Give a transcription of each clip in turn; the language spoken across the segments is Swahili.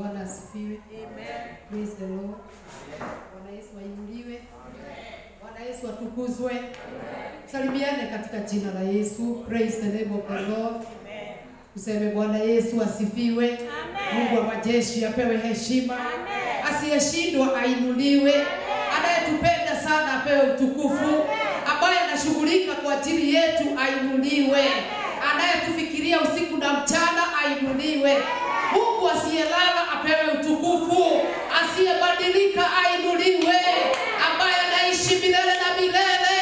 Bwana asifiwe. Amen. Praise the Lord. Bwana Yesu ainuliwe. Amen. Bwana Yesu atukuzwe. Amen. Salimiane katika jina la Yesu. Praise the name of the Lord. Amen. Tuseme Bwana Yesu asifiwe. Amen. Mungu wa majeshi apewe heshima. Amen. Asiyeshindwa ainuliwe. Amen. Anayetupenda sana apewe utukufu. Amen. Ambaye anashughulika kwa ajili yetu ainuliwe. Amen. Anayetufikiria usiku na mchana ainuliwe. Amen. Mungu asiyelala apewe utukufu, asiyebadilika ainuliwe, ambaye anaishi milele na milele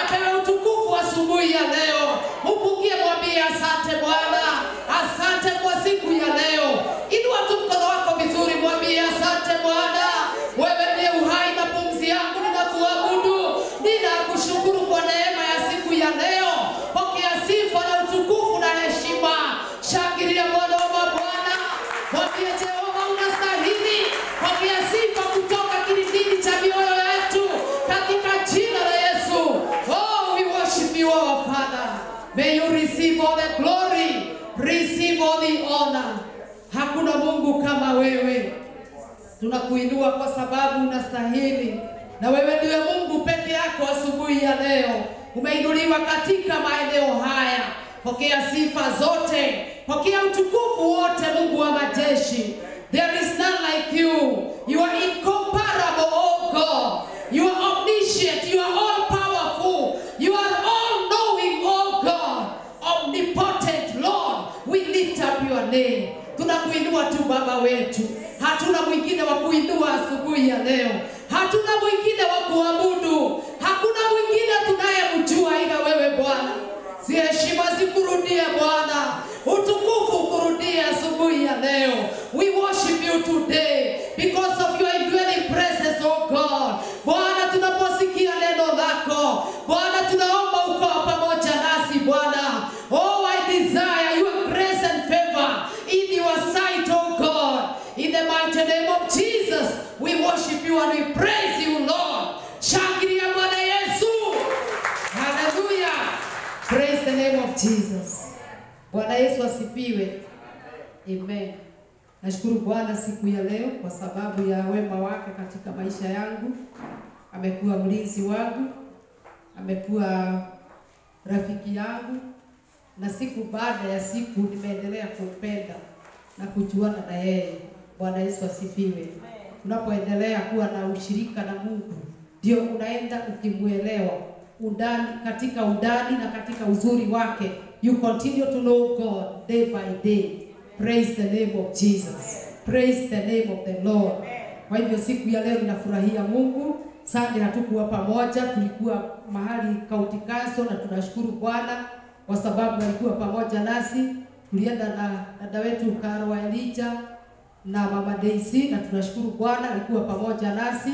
apewe utukufu asubuhi ya leo. Mpungie mwambie asante Bwana, asante kwa siku ya leo. Inua tu mkono wako vizuri, mwambie asante Bwana, wewe ndiye uhai na pumzi yangu, ninakuabudu, ninakushukuru kwa neema ya siku ya leo. Pokea sifa na utukufu na heshima. Shangilia Bwana wa mabwana. Mwambie Jehova unastahili. Pokea sifa kutoka kilindini cha mioyo yetu katika jina la Yesu. Oh, we worship you, our Father. May you receive all the glory, receive all the honor. Hakuna Mungu kama wewe. Tunakuinua kwa sababu unastahili. Na wewe ndiye Mungu peke yako asubuhi ya leo. Umeinuliwa katika maeneo haya. Pokea sifa zote. Pokea utukufu wote Mungu wa majeshi. There is none like you. You are incomparable, oh God. You are omniscient. You are all powerful. You are all knowing, oh God. Omnipotent Lord. We lift up your name. Tunakuinua tu Baba wetu. Hatuna mwingine wa kuinua asubuhi ya leo. Hatuna mwingine wa kuabudu. Hakuna mwingine tunayemjua ila wewe Bwana. Si heshima zikurudie Bwana. Utukufu kurudie asubuhi ya leo. We worship you today because of your indwelling presence, oh God. Bwana, tunaposikia neno lako, Bwana, tunaomba uko pamoja nasi Bwana. Oh, I desire your grace and favor in your sight, oh God. In the mighty name of Jesus, we worship you and we praise you, Lord. Shangilia Bwana Yesu. Hallelujah. Praise the name of Jesus. Bwana Yesu asifiwe. Amen. Nashukuru Bwana siku ya leo kwa sababu ya wema wake katika maisha yangu. Amekuwa mlinzi wangu, amekuwa rafiki yangu, na siku baada ya siku nimeendelea kumpenda na kujuana na yeye. Bwana Yesu asifiwe. Unapoendelea kuwa na ushirika na Mungu, ndio unaenda ukimuelewa undani, katika undani na katika uzuri wake. You continue to know God day by day. Praise the name of Jesus. Praise the name of the Lord. Kwa hivyo siku ya leo ninafurahia Mungu. Sunday hatukuwa pamoja, tulikuwa mahali County Council, na tunashukuru Bwana kwa sababu alikuwa pamoja nasi. Tulienda na dada wetu Karo Elijah na Mama Daisy, na tunashukuru Bwana alikuwa pamoja nasi,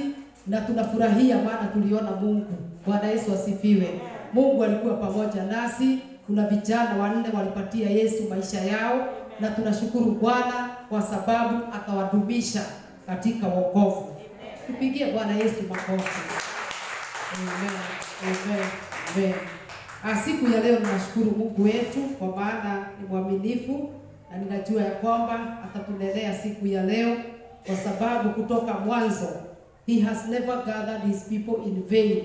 na tunafurahia maana tuliona Mungu. Bwana Yesu asifiwe. Mungu alikuwa pamoja nasi. Kuna vijana 4 walipatia Yesu maisha yao, na tunashukuru Bwana kwa sababu akawadumisha katika wokovu. Tupigie Bwana Yesu makofi. Amen. Amen. Amen. Siku ya leo ninashukuru Mungu wetu kwa maana ni mwaminifu, na ninajua ya kwamba atatunelea siku ya leo kwa sababu kutoka mwanzo he has never gathered his people in vain.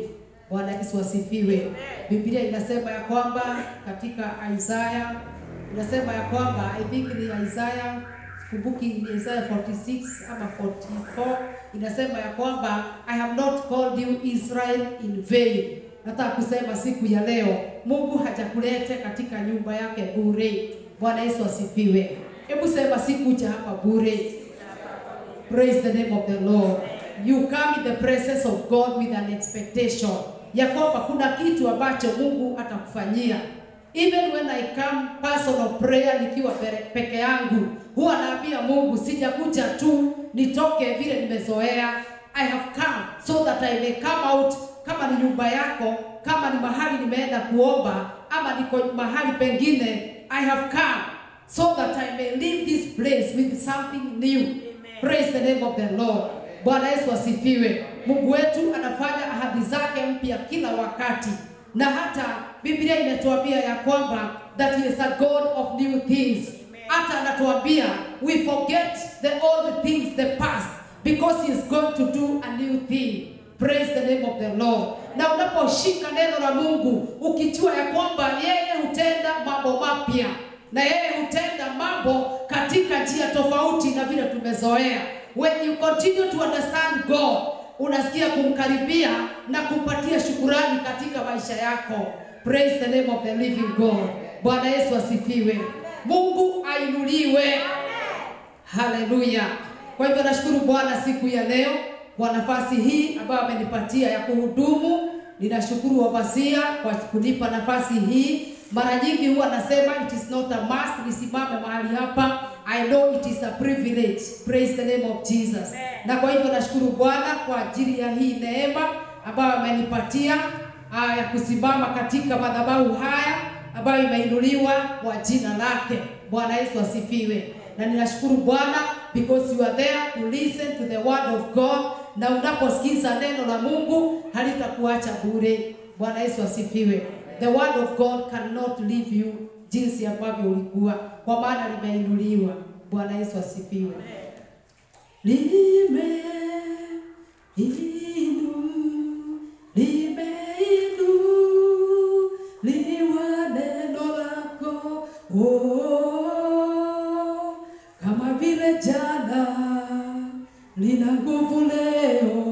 Bwana Yesu asifiwe. Biblia inasema ya kwamba katika Isaiah inasema ya kwamba, I think ni Isaiah, kumbuki ni Isaiah 46 ama 44, inasema ya kwamba I have not called you Israel in vain. Nataka kusema siku ya leo Mungu hajakulete katika nyumba yake bure. Bwana Yesu asifiwe. Hebu sema sikuja hapa bure. Praise the name of the Lord. You come in the presence of God with an expectation ya kwamba kuna kitu ambacho Mungu atakufanyia. Even when I come personal prayer nikiwa peke yangu, huwa naambia Mungu sijakuja tu nitoke vile nimezoea. I have come so that I may come out. Kama ni nyumba yako, kama ni mahali nimeenda kuomba, ama niko mahali pengine, I have come so that I may leave this place with something new. Amen. Praise the name of the Lord. Bwana Yesu asifiwe. Mungu wetu anafanya ahadi zake mpya kila wakati. Na hata Biblia inatuambia ya kwamba that he is a God of new things. hata anatuambia we forget the old things, the past, because he is going to do a new thing. Praise the name of the Lord. Na unaposhika neno la Mungu ukijua ya kwamba yeye hutenda mambo mapya na yeye hutenda mambo katika njia tofauti na vile tumezoea. When you continue to understand God, unasikia kumkaribia na kumpatia shukrani katika maisha yako. Praise the name of the living God. Bwana Yesu asifiwe. Mungu ainuliwe. Hallelujah. Kwa hivyo nashukuru Bwana siku ya leo kwa nafasi hii ambayo amenipatia ya kuhudumu. Ninashukuru wapasia kwa kunipa nafasi hii. Mara nyingi huwa nasema it is not a must nisimame mahali hapa. I know it is a privilege. Praise the name of Jesus. Na kwa hivyo nashukuru Bwana kwa ajili ya hii neema ambayo amenipatia ya kusimama katika madhabahu haya ambayo imeinuliwa kwa jina lake. Bwana Yesu asifiwe. Na ninashukuru Bwana because you are there to listen to the word of God, na unaposikiza neno la Mungu halitakuacha bure. Bwana Yesu asifiwe. The word of God cannot leave you jinsi ambavyo ulikuwa, kwa maana limeinuliwa. Bwana Yesu asifiwe. Liwa neno lako, kama vile jana lina nguvu leo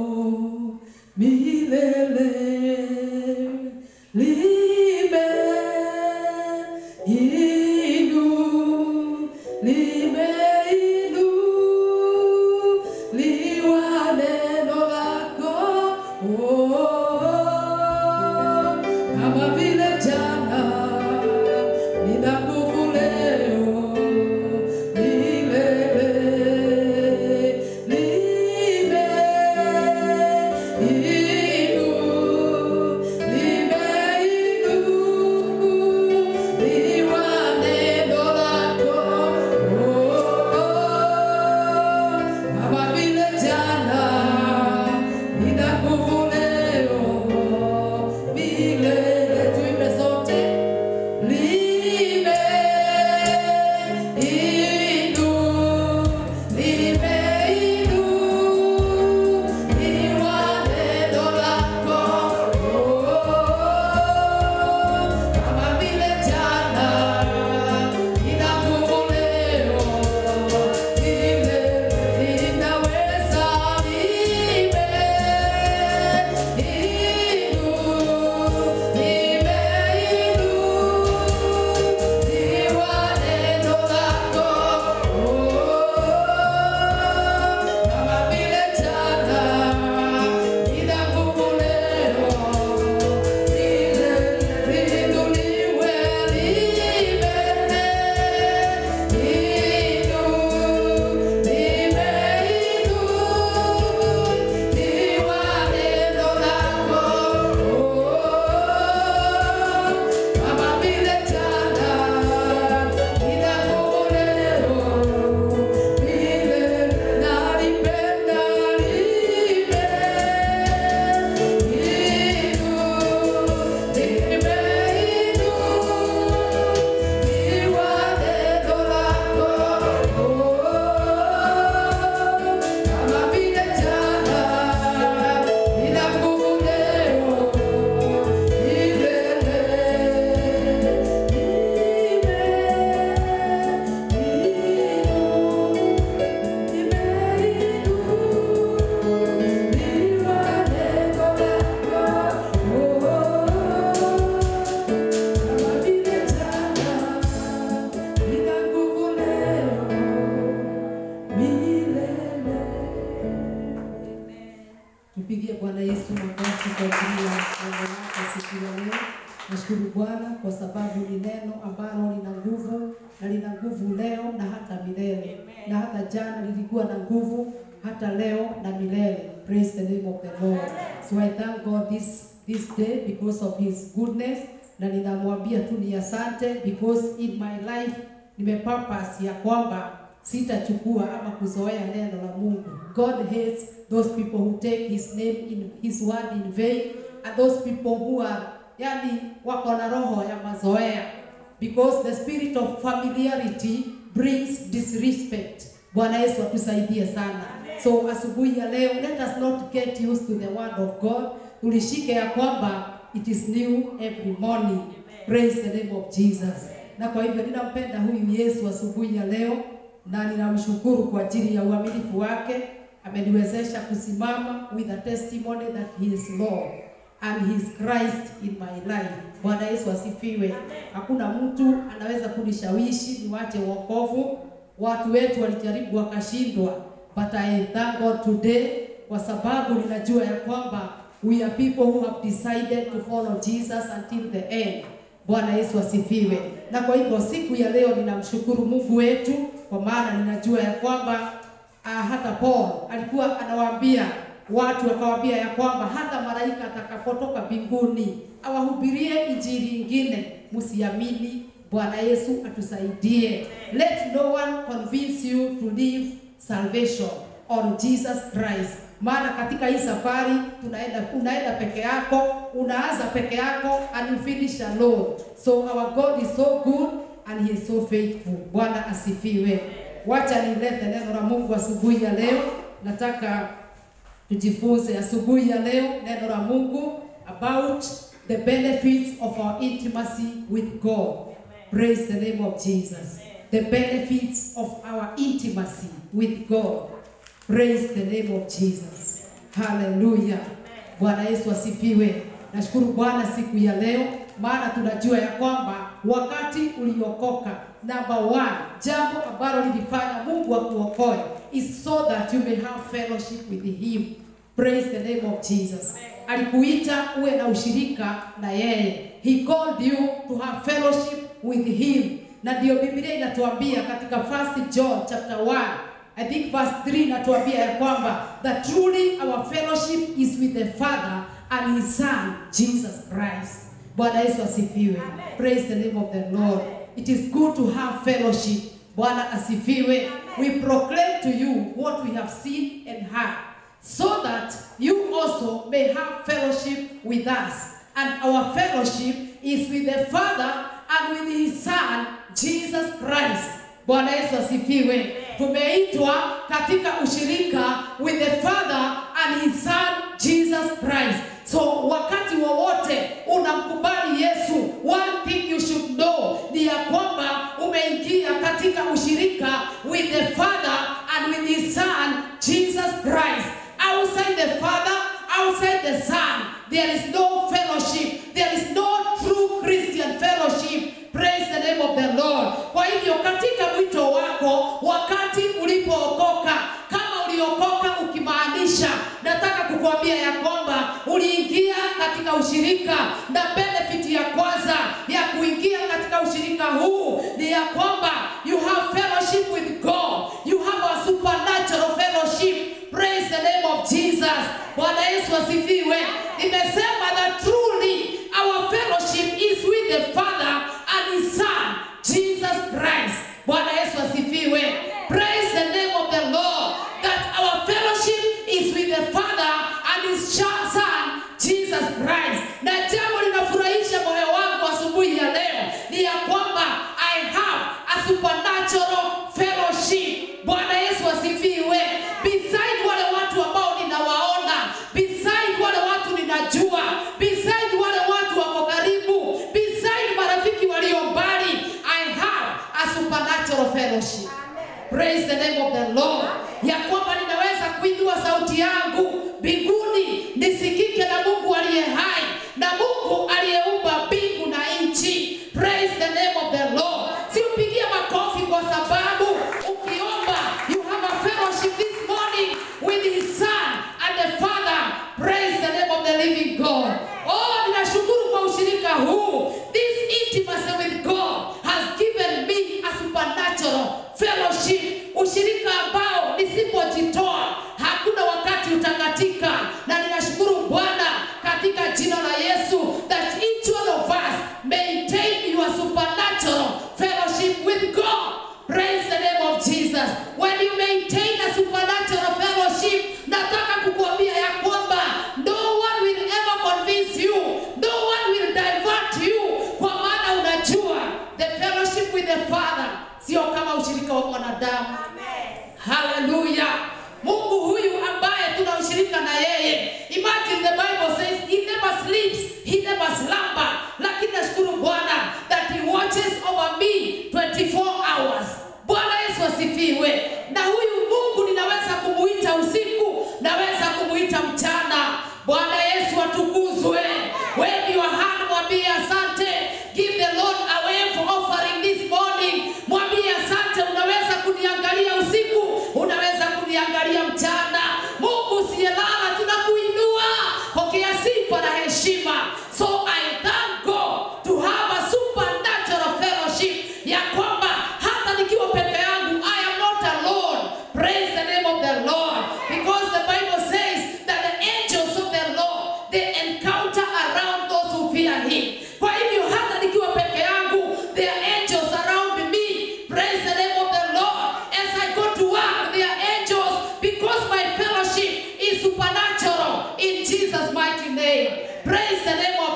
milele. Nashukuru Bwana kwa sababu ni neno ambalo lina nguvu na lina nguvu leo na hata milele. Na hata jana lilikuwa na nguvu hata leo na milele. Praise the name of the Lord. So I thank God this day because of his goodness, na ninamwambia tu ni asante because in my life nimepurpose ya kwamba sitachukua ama kuzoea neno la Mungu. God hates those people who take his name in his word in vain, and those people who are wako na roho ya mazoea, because the spirit of familiarity brings disrespect. Bwana Yesu atusaidie sana. So asubuhi ya leo, let us not get used to the word of God. Tulishike ya kwamba it is new every morning. Praise the name of Jesus. Na kwa hivyo ninampenda huyu Yesu asubuhi ya leo na ninamshukuru kwa ajili ya uaminifu wake. Ameniwezesha kusimama with a testimony that he is Lord and he is Christ in my life. Bwana Yesu asifiwe. Hakuna mtu anaweza kunishawishi niwache wokovu. Watu wetu walijaribu wakashindwa, but I thank God today kwa sababu ninajua ya kwamba we are people who have decided to follow Jesus until the end. Bwana Yesu asifiwe. Na kwa hivyo siku ya leo ninamshukuru Mungu wetu kwa maana ninajua ya kwamba hata Paul alikuwa anawaambia watu, akawaambia ya kwamba hata malaika atakapotoka mbinguni awahubirie injili nyingine, msiamini. Bwana Yesu atusaidie. Let no one convince you to leave salvation on Jesus Christ. Maana katika hii safari unaenda peke yako, unaanza peke yako and you finish alone. So our God is so good and he is so faithful. Bwana asifiwe. Wacha nilete neno la Mungu asubuhi ya leo. Nataka tujifunze asubuhi ya leo neno la Mungu about the benefits of our intimacy with God. Praise the name of Jesus. The benefits of our intimacy with God. Praise the name of Jesus. Hallelujah. Bwana Yesu asifiwe. Nashukuru Bwana siku ya leo maana tunajua ya kwamba wakati uliokoka, number one, jambo ambalo lilifanya Mungu akuokoe is so that you may have fellowship with him. Praise the name of Jesus. Alikuita uwe na ushirika na yeye. He called you to have fellowship with him. Na ndio Biblia inatuambia katika 1 John chapter 1, I think verse 3 inatuambia ya kwamba that truly our fellowship is with the Father and his Son Jesus Christ. Bwana Yesu asifiwe. Praise the name of the Lord. It is good to have fellowship. Bwana asifiwe. We proclaim to you what we have seen and heard, so that you also may have fellowship with us. And our fellowship is with the Father and with his Son Jesus Christ. Bwana Yesu asifiwe. Tumeitwa katika ushirika with the Father and his Son Jesus Christ. So wakati wowote unamkubali Yesu, one thing you should know ni ya kwamba umeingia katika ushirika with the Father and with his Son Jesus Christ. Outside the Father, outside the Son, there is no fellowship. There is no true Christian fellowship. Praise the name of the Lord. Kwa hivyo katika mwito wako, wakati ulipookoka, kama uliokoka ukimaanisha, nataka kukuambia ya kwamba uliingia katika ushirika, na benefit ya kwanza ya kuingia katika ushirika huu ni ya kwamba you have fellowship with God. You have a supernatural fellowship. Praise the name of Jesus. Bwana Yesu asifiwe. Nimesema that truly our fellowship is with the Father and his Son Jesus Christ. Bwana Yesu asifiwe. Praise the name of the Lord. That our fellowship is with the Father and his Son Jesus Christ. Na jambo linafurahisha moyo wangu asubuhi ya leo ni ya kwamba I have a supernatural fellowship. Bwana Yesu asifiwe. Beside wale watu ambao ninawaona, beside wale watu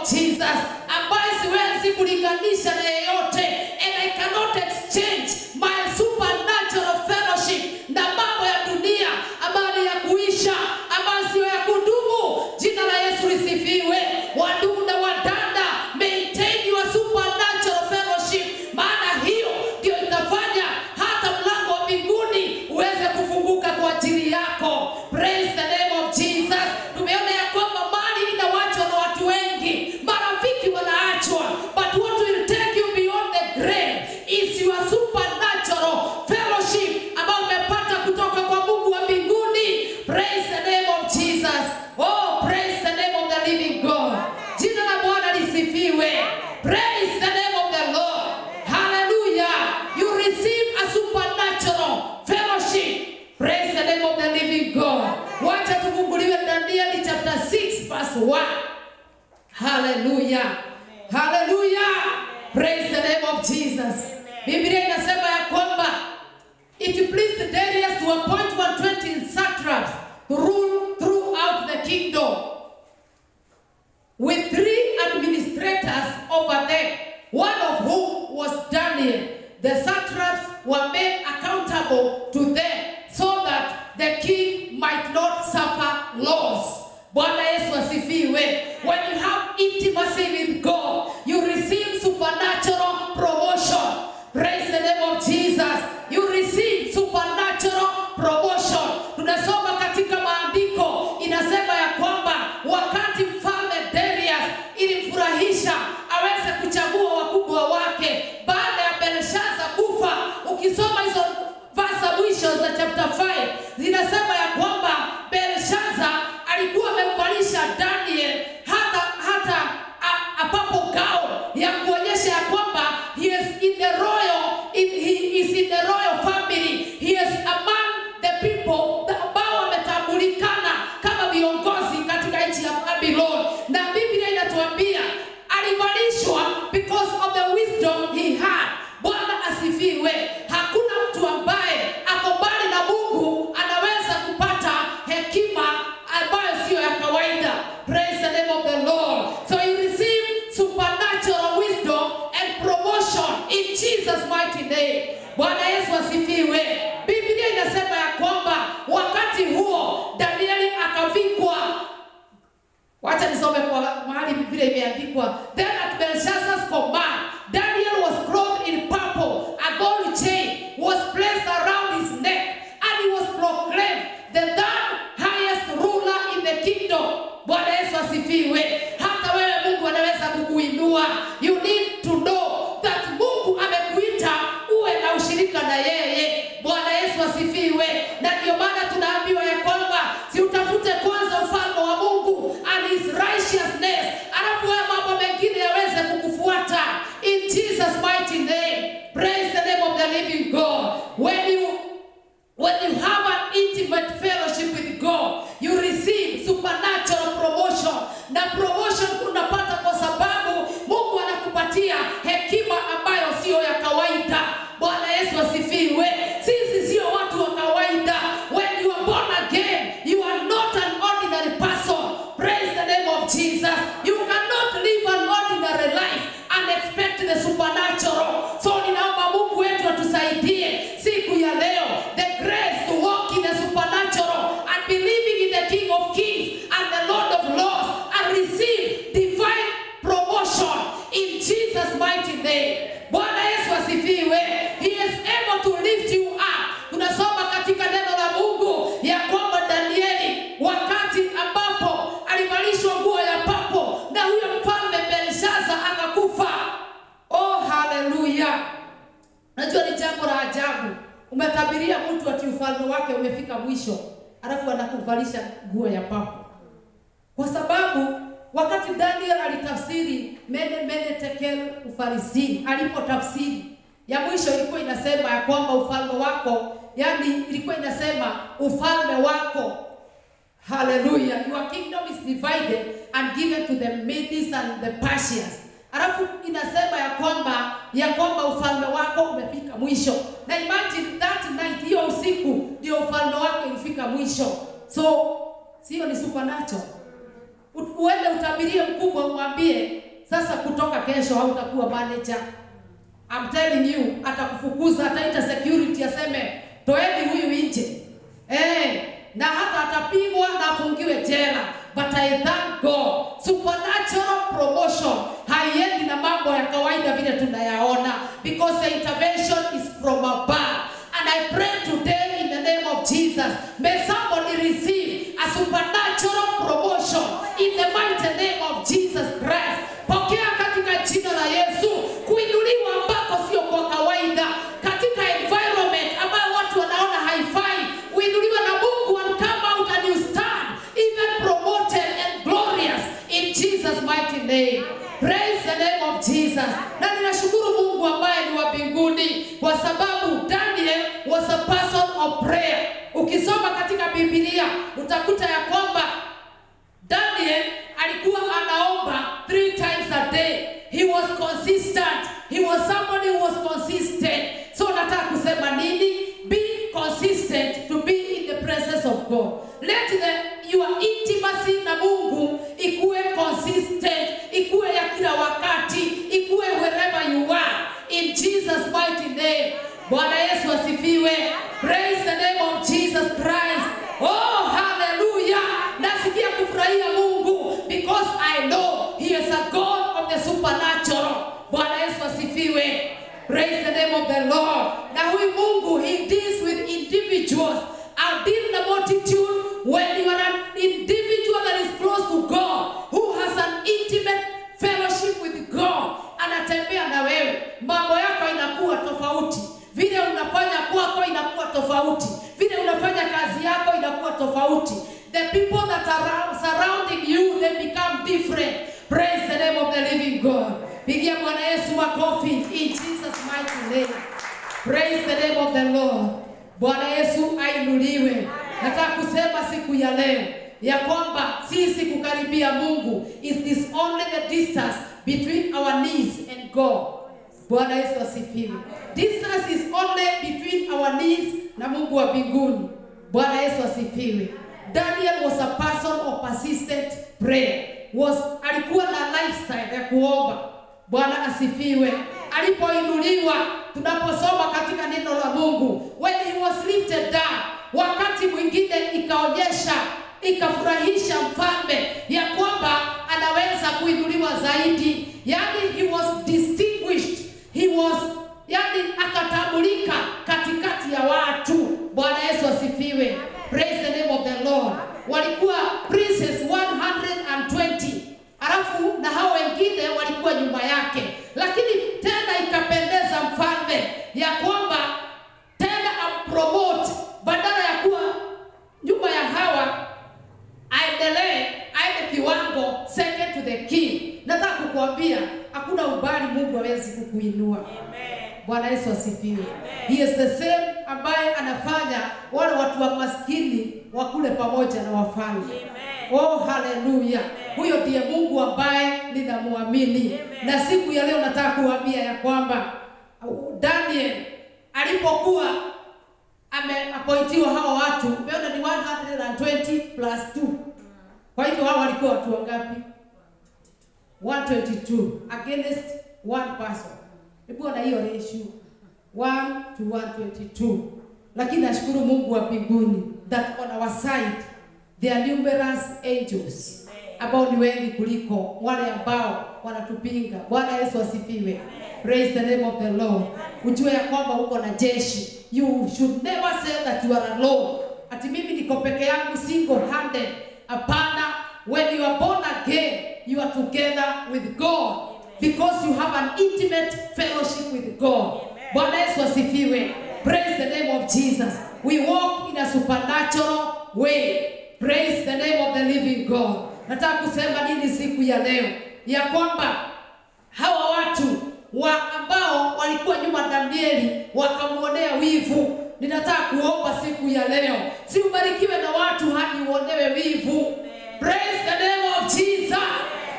of Jesus, ambaye siwezi kulinganisha na yeyote, and I cannot exchange my supernatural fellowship na mambo ya dunia ambayo ya kuisha, ambayo sio ya kudumu. Jina la Yesu lisifiwe. Wandugu na wadada, maintain your supernatural fellowship, maana hiyo ndio itafanya hata mlango wa mbinguni uweze kufunguka kwa ajili yako. Praise the name of Jesus. Tumeona ya kwamba mali inaachwa na watu wengi, marafiki wanaachwa, but what will take you beyond the grave is your supernatural fellowship ambayo umepata kutoka kwa Mungu wa mbinguni. Praise the name of Jesus. Oh, praise the name of the living God. Jina la Bwana lisifiwe. Praise the name of the Lord. Hallelujah. You receive a supernatural fellowship. Praise the name of the living God. Wacha tufunguliwe Daniel chapter 6 verse 1. Hallelujah. Hallelujah. Praise the name of Jesus. Biblia inasema ya kwamba it pleased Darius to appoint 120 satraps to rule throughout the kingdom, with 3 administrators over them, one of whom was Daniel. The satraps were made accountable to them so that the king might not suffer loss. Bwana Yesu asifiwe. When you have intimacy with God, you receive supernatural promotion. Praise the name of Jesus. You receive supernatural promotion. Tunasoma katika maandiko inasema ya kwamba wakati mfalme Darius ilimfurahisha aweze kuchagua wakubwa wake baada ya Belshaza kufa. Ukisoma hizo verse mwisho za chapter 5 zinasema ya kwamba Belshaza alikuwa amemvalisha Daniel hata apapo gao ya kuonyesha ya kwamba he is in the royal family. He is among the people ambao wametambulikana kama viongozi katika nchi ya Babylon. Na Biblia inatuambia alivalishwa because of the wisdom he had. Bwana asifiwe. Hakuna mtu ambaye ako mbali na Mungu anaweza kupata hekima ambayo sio ya kawaida. Praise the name of the Lord. So you receive supernatural wisdom and promotion in Jesus mighty name. Bwana Yesu asifiwe. Biblia inasema ya kwamba wakati huo Danieli akavikwa. Wacha nisome kwa mahali Biblia imeandikwa. Then at Belshazzar's command, Daniel was clothed in purple. A gold chain was placed around his neck, and he was proclaimed the third highest ruler in the kingdom. Bwana Yesu asifiwe. Hata wewe Mungu anaweza kukuinua. You need to know that Mungu amekuita uwe na ushirika na yeye. Bwana Yesu asifiwe. Na ndio maana tunaambiwa ya kwamba si utafute kwanza ufalme wa Mungu and his righteousness, alafu mambo mengine yaweze kukufuata. In Jesus mighty name. Praise the name of the living God. When you have an intimate fellowship with God, you receive supernatural promotion. Na promotion unapata kwa sababu Mungu anakupatia hekima ambayo sio ya kawaida. Bwana Yesu asifiwe. Sisi sio watu wa kawaida. When you are born again, you are not an ordinary person. Praise the name of Jesus. You cannot live an ordinary life and expect the supernatural. So ninaomba Mungu wetu atusaidie siku ya leo, the grace to walk in the supernatural and believing in the King of Kings and the Lord of Lords, and receive divine promotion in Jesus mighty name. Bwana Yesu asifiwe. He is able to lift you up. Tunasoma katika neno la Mungu ya kwamba Danieli wakati ambapo alivalishwa nguo ya papo na huyo mfalme Belshaza akakufa. Oh, hallelujah. Najua ni jambo la ajabu. Umetabiria mtu ati ufalme wake umefika mwisho, alafu anakuvalisha nguo ya papo. Kwa sababu wakati Daniel alitafsiri mene tekel ufarisini, alipotafsiri ya mwisho ilikuwa inasema ya kwamba ufalme wako, yani ilikuwa inasema ufalme wako. Hallelujah. Your kingdom is divided and given to the Medes and the Persians. Alafu inasema ya kwamba ufalme wako umefika mwisho. Na imagine that night, hiyo usiku ndio ufalme wake ulifika mwisho. So sio ni supernatural. Uende utabirie mkubwa, mwambie Sasa kutoka kesho hautakuwa manager. I'm telling you, atakufukuza, ataita security aseme toeni huyu nje. Na hata atapigwa na afungiwe jela. But I thank God, supernatural promotion haiendi na mambo ya kawaida vile tunayaona, because the intervention is from above. And I pray today in the name of Jesus, may somebody receive a supernatural promotion in the mighty name of Jesus Christ. Pokea katika jina la Yesu kuinuliwa ambako sio kwa kawaida, katika environment ambayo watu wanaona haifai, uinuliwa na Mungu and come out and you stand even promoted and glorious in Jesus mighty name. Praise the name of Jesus. Na ninashukuru Mungu ambaye ni wa mbinguni, kwa sababu Daniel was a person of prayer. Ukisoma katika Biblia utakuta ya kwamba Daniel alikuwa anaomba 3 times a day. He was consistent. He was somebody who was consistent. So nataka kusema nini? Be consistent to be in the presence of God. Let your intimacy na Mungu ikuwe consistent, ikuwe ya kila wakati, ikuwe wherever you are, in Jesus mighty name. Bwana Yesu asifiwe. Praise the name of Jesus Christ. Oh, hallelujah. Nasikia kufurahia Mungu because I know he is a God of the supernatural. Bwana Yesu asifiwe. Praise the name of the Lord. Na huyu Mungu, he deals with individuals. I'll deal with the multitude. When you are an individual that is close to God, who has an intimate fellowship with God, anatembea na wewe, mambo yako inakuwa tofauti. Vile unafanya kwako inakuwa tofauti. Vile unafanya kazi yako inakuwa tofauti. The people that are surrounding you, they become different. Praise the name of the living God. Pigia Bwana Yesu makofi in Jesus mighty name. Praise the name of the Lord. Bwana Yesu ainuliwe. Nataka kusema siku ya leo ya kwamba sisi kukaribia Mungu, it is only the distance between our knees and God. Bwana Yesu asifiwe. Distance is only between our knees na Mungu wa mbinguni. Bwana Yesu asifiwe. Daniel was a person of persistent prayer. Alikuwa na lifestyle ya kuomba. Bwana asifiwe. Alipoinuliwa, tunaposoma katika neno la Mungu, when he was lifted down, wakati mwingine ikaonyesha, ikafurahisha mfalme ya kwamba anaweza kuinuliwa zaidi. Yani he was distinguished. He was, yani akatambulika katikati ya watu. Bwana Yesu asifiwe. Praise the name of the Lord. Walikuwa princes 120. Alafu na hao wengine walikuwa nyuma yake. Lakini tena ikapendeza mfalme ya kwamba tena ampromote, badala ya kuwa nyuma ya hawa, aendelee aende kiwango second to the king. Nataka kukuambia hakuna ubali Mungu hawezi kukuinua. Amen. Bwana Yesu asifiwe. He is the same ambaye anafanya wale watu wa maskini wakule pamoja na wafalme. Amen. Oh, hallelujah. Huyo ndiye Mungu ambaye ninamwamini. Na siku ya leo nataka kuambia ya kwamba Daniel alipokuwa ameappointiwa hawa watu, umeona ni 120 plus 2. Kwa hivyo hao walikuwa watu wangapi? 122 against one person. Hebu na hiyo ratio 1 to 122. Lakini nashukuru Mungu wa mbinguni that on our side there are numerous angels ambao ni wengi kuliko wale ambao wanatupinga. Bwana Yesu asifiwe. Praise the name of the Lord. Ujue ya kwamba uko na jeshi. You should never say that you are alone. Ati mimi niko peke yangu, single handed. Hapana. When you are born again, you are together with God. Because you have an intimate fellowship with God. Bwana Yesu asifiwe. Praise the name of Jesus. We walk in a supernatural way. Praise the name of the living God. Nataka kusema nini siku ya leo? Ya kwamba hawa watu ambao walikuwa nyuma Danieli wakamuonea wivu. Ninataka kuomba siku ya leo, si ubarikiwe na watu hadi uonewe wivu. Praise the name of Jesus.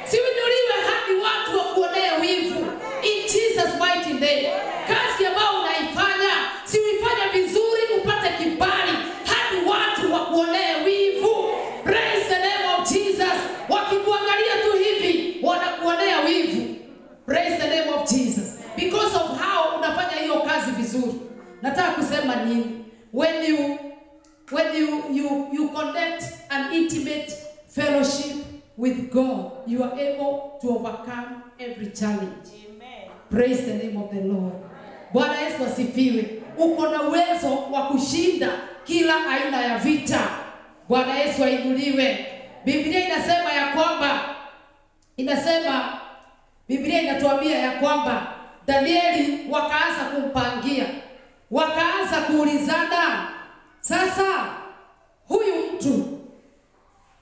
Si uinuliwe hadi watu wakuonea wivu. In Jesus mighty name. Kazi ambayo unaifanya, si uifanya vizuri upate kibali hadi watu wakuonea wivu. Praise the name of Jesus. Wakikuangalia tu hivi wanakuonea wivu. Praise the name of Jesus. Because of how unafanya hiyo kazi vizuri. Nataka kusema nini? When you connect an intimate fellowship with God, you are able to overcome every challenge. Amen. Praise the name of the Lord. Bwana Yesu asifiwe. Uko na uwezo wa kushinda kila aina ya vita. Bwana Yesu ainuliwe. Biblia inasema ya kwamba Biblia inatuambia ya kwamba Danieli wakaanza kumpangia. Wakaanza kuulizana, sasa huyu mtu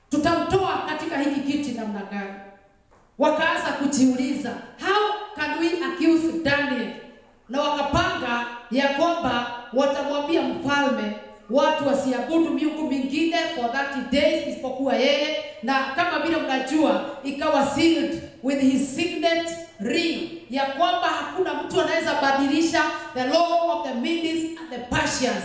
tutamtoa katika hiki kiti namna gani? Wakaanza kujiuliza, how can we accuse Daniel? Na wakapanga ya kwamba watamwambia mfalme watu wasiabudu miungu mingine for 30 days isipokuwa yeye, na kama vile mnajua ikawa sealed with his signet ring, ya kwamba hakuna mtu anaweza badilisha the law of the Medes and the Persians.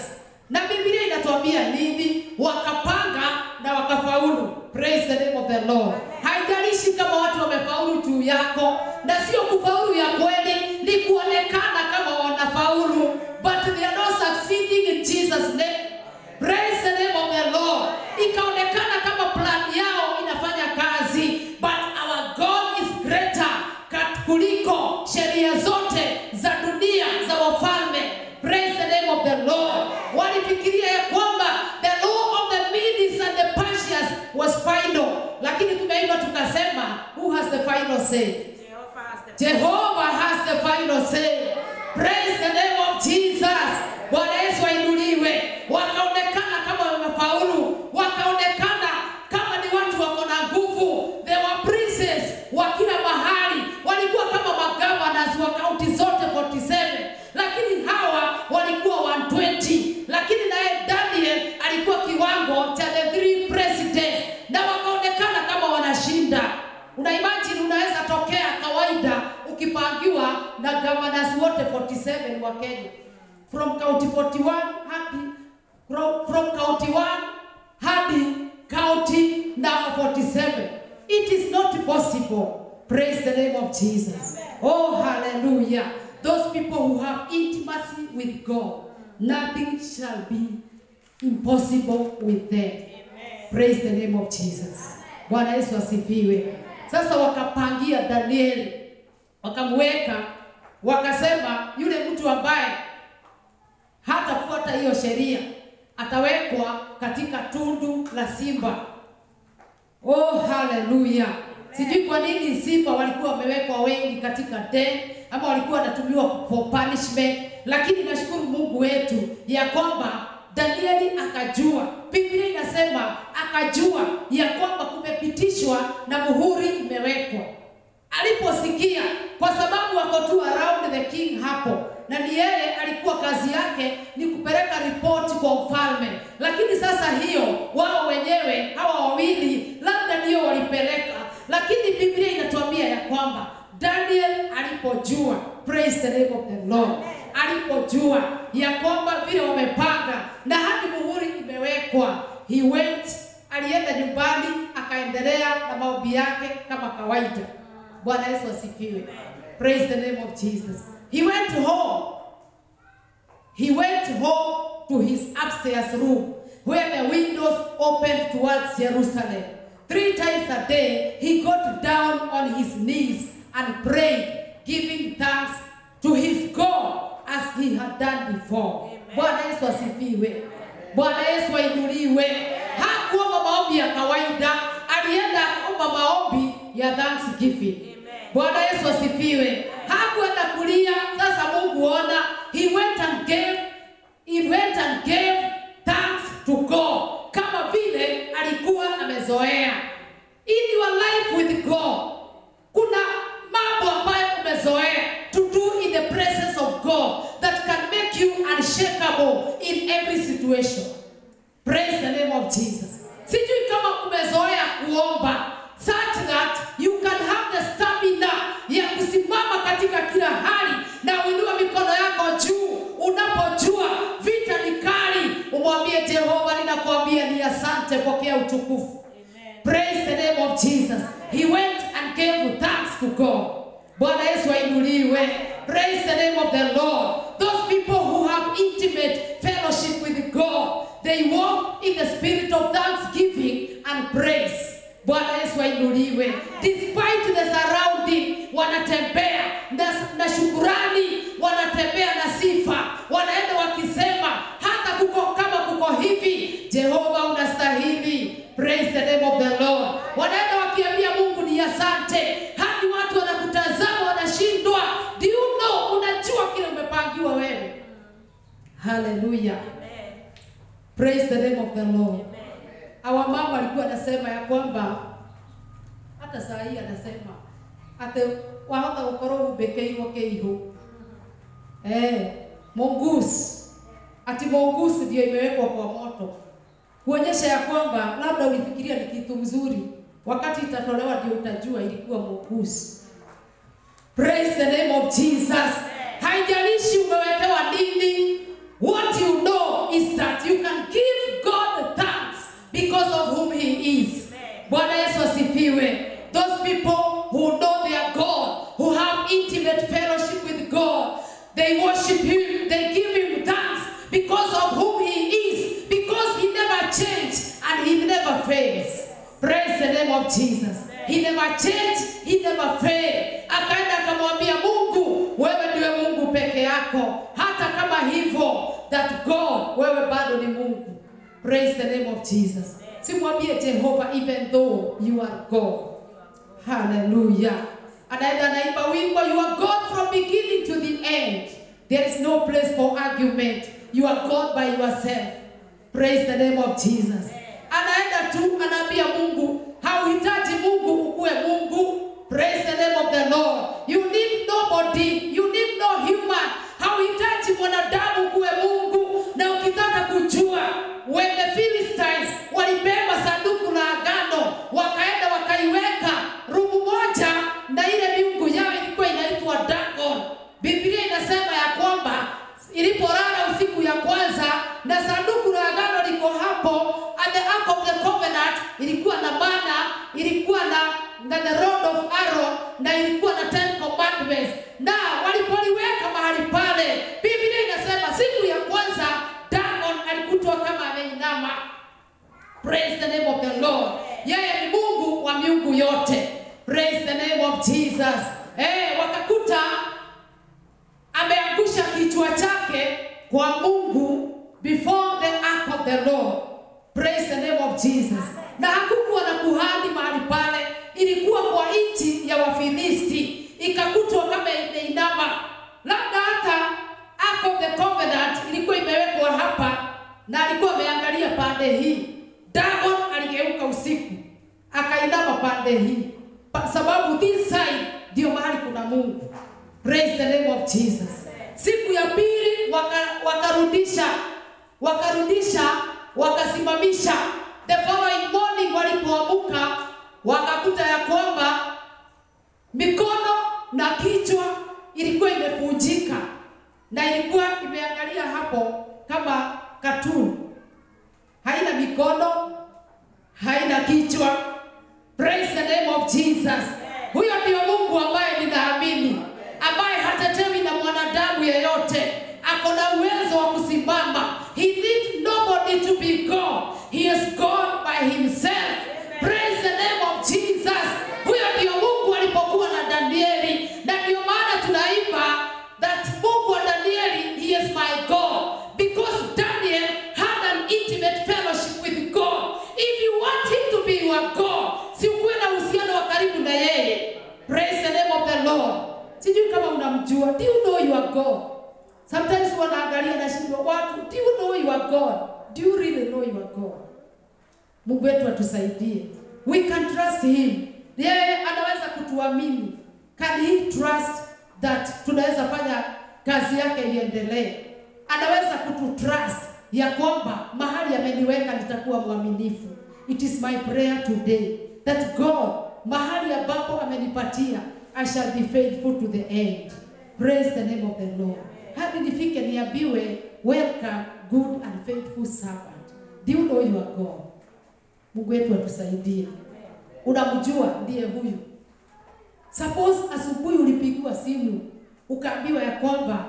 Na Biblia inatuambia nini? Wakapanga na wakafaulu. Praise the name of the Lord. Haijalishi kama watu wamefaulu juu yako, na sio kufaulu ya kweli, ni kuonekana kama wanafaulu, but they are not succeeding in Jesus name. Praise the name of the Lord. Ikaonekana kama plan yao inafanya kazi, but our God is greater kuliko sheria zote za dunia za wafalme. Praise the name of the Lord. Walifikiria ya kwamba the law of the Medes and the Persians was final, lakini tumeimba tukasema, who has the final say? Jehovah has the final say. Praise the name of Jesus. Bwana Yesu ainuliwe. Wakaonekana kama wamefaulu, wakaonekana kama ni watu wako na nguvu. They were princes wa kila mahali, walikuwa kama magovernors wa kaunti zote 47, lakini hawa walikuwa 120. Lakini naye Daniel alikuwa kiwango cha the 3 presidents, na wakaonekana kama wanashinda. Unaimagine unaweza tokea kawaida ukipangiwa na governors wote 47 wa Kenya, from county 41 hadi from county 1 hadi county number 47. It is not possible. Praise the name of Jesus. Oh, hallelujah. Those people who have intimacy with God, nothing shall be impossible with them. Praise the name of Jesus. Bwana Yesu asifiwe. Sasa wakapangia Danieli, wakamweka, wakasema yule mtu ambaye hatafuata hiyo sheria atawekwa katika tundu la simba. Oh, hallelujah. Sijui kwa nini simba walikuwa wamewekwa wengi katika den, ama walikuwa wanatumiwa for punishment, lakini nashukuru Mungu wetu ya kwamba Danieli akajua. Biblia inasema akajua ya kwamba kumepitishwa na muhuri imewekwa. Aliposikia, kwa sababu wako tu around the king hapo, na ni yeye alikuwa kazi yake ni kupeleka report kwa mfalme, lakini sasa hiyo wao wenyewe hawa wawili labda ndio walipeleka. Lakini Biblia inatuambia ya kwamba Daniel alipojua, praise the name of the Lord, alipojua ya kwamba vile wamepanga na hadi muhuri imewekwa, he went, alienda nyumbani akaendelea na maombi yake kama kawaida. Bwana Yesu asifiwe. Praise the name of Jesus. He went home. He went home to his upstairs room where the windows opened towards Jerusalem. 3 times a day he got down on his knees and prayed, giving thanks to his God as he had done before. Bwana Yesu asifiwe. Bwana Yesu ainuliwe. Hakuomba maombi ya kawaida, alienda kuomba maombi ya thanksgiving. Bwana Yesu asifiwe. Hakuenda kulia, sasa Mungu ona. He went and gave thanks to God, kama vile alikuwa amezoea. In your life with God, kuna mambo ambayo umezoea to do in the presence of God that can make you unshakable in every situation. Praise the name of Jesus. Sijui kama umezoea kuomba such that you can have the stamina ya kusimama katika kila hali na uinua mikono yako juu unapojua vita ni kali, umwambie Jehova, ninakuambia ni asante, pokea utukufu. Amen. Praise the name of Jesus. He went and gave thanks to God. Bwana Yesu ainuliwe. Praise the name of the Lord. Those people who have intimate fellowship with God, they walk in the spirit of thanksgiving and praise. Bwana Yesu ainuliwe. Despite the surrounding, wanatembea na shukurani, wanatembea na sifa. Wanaenda wakisema hata kama kuko hivi, Jehova unastahili. Praise the name of the Lord. Wanaenda wakiambia Mungu ni asante. Hadi watu wanakutazama wanashindwa. Do you know, unajua kile umepangiwa wewe. Hallelujah. Praise the name of the Lord. Our mama alikuwa anasema ya kwamba hata saa hii anasema ate wahota ukoro ubekeirwo keihu. Mongoose. Ati mongoose ndio imewekwa kwa moto. Kuonyesha ya kwamba labda ulifikiria ni kitu mzuri, wakati itatolewa ndio utajua ilikuwa mongoose. Praise the name of Jesus. Haijalishi umewekewa nini. What you know is that you can give God thanks because of whom He is. Bwana Yesu asifiwe. Those people who know their God, who have intimate fellowship with God, they worship Him, they give Him thanks because of whom He is, because He never changed and He never fails. Praise the name of Jesus. He never changed, He never failed. Akaenda akamwambia Mungu, wewe ndiwe Mungu peke yako. Hata kama hivyo, that God, wewe bado ni Mungu. Praise the name of Jesus. Simwambie Jehova, even though you are God. Hallelujah. Anaenda naimba wimbo, you are God from beginning to the end. There is no place for argument. You are God by yourself. Praise the name of Jesus. Anaenda tu anaambia Mungu, hauhitaji Mungu ukue Mungu. Praise the name of the Lord. You need nobody. You need no human. Hauhitaji mwanadamu ukue Mungu. Na ukitaka kujua, when the Philistines walibeba sanduku la agano, wakaenda wakaiweka rumu moja na ile miungu yao ilikuwa inaitwa Dagon. Biblia inasema ya kwamba ilipolala usiku ya kwanza na sanduku la agano liko hapo, and the Ark of the Covenant ilikuwa na mana, ilikuwa na the rod of Aaron, na ilikuwa na 10 commandments. Na walipoliweka mahali pale, Biblia inasema siku ya kwanza Dagon alikutwa kama ameinama. Praise the name of the Lord. Yeye ni Mungu wa miungu yote. Praise the name of Jesus. Wakakuta ameangusha kichwa chake kwa Mungu before the ark of the Lord. Praise the name of Jesus. Na hakukuwa na kuhani mahali pale, ilikuwa kwa nchi ya Wafilisti, ikakutwa kama imeinama. Labda hata Ark of the Covenant ilikuwa imewekwa hapa na alikuwa ameangalia pande hii. Dagon aligeuka usiku, akainama pande hii, sababu this side ndio mahali kuna Mungu. Praise the name of Jesus. Siku ya pili wakasimamisha. The following morning walipoamka, wakakuta ya kwamba mikono na kichwa ilikuwa imevunjika na ilikuwa imeangalia hapo kama katuni. Haina mikono, haina kichwa. Praise the name of Jesus. Huyo ndio Mungu ambaye ninaamini, ambaye hatetewi na mwanadamu yeyote. Ako na uwezo wa kusimama. He needs nobody to be God. He is God by himself. Praise the name of Jesus. Huyo ndio Mungu alipokuwa na Danieli, na ndio maana tunaimba that Mungu wa Danieli, he is my God, because Daniel had an intimate fellowship with God. If you want him to be your God, si ukuwe na uhusiano wa karibu na yeye. Praise the name of the Lord. Sijui kama unamjua. Do you know you are God? Sometimes wanaangalia na shindwa watu. Do you know you are God? Do you really know you are God? Mungu wetu atusaidie. We can trust him. Yeye anaweza kutuamini. Can he trust that tunaweza fanya kazi yake iendelee? Anaweza kututrust ya kwamba mahali ameniweka nitakuwa mwaminifu. It is my prayer today that God, mahali ambapo amenipatia, I shall be faithful to the end. Praise the name of the Lord. Hadi nifike niambiwe, welcome good and faithful servant. Do you know you are God? Mungu wetu atusaidie. Unamjua ndiye huyu. Suppose asubuhi simu ukaambiwa ya kwamba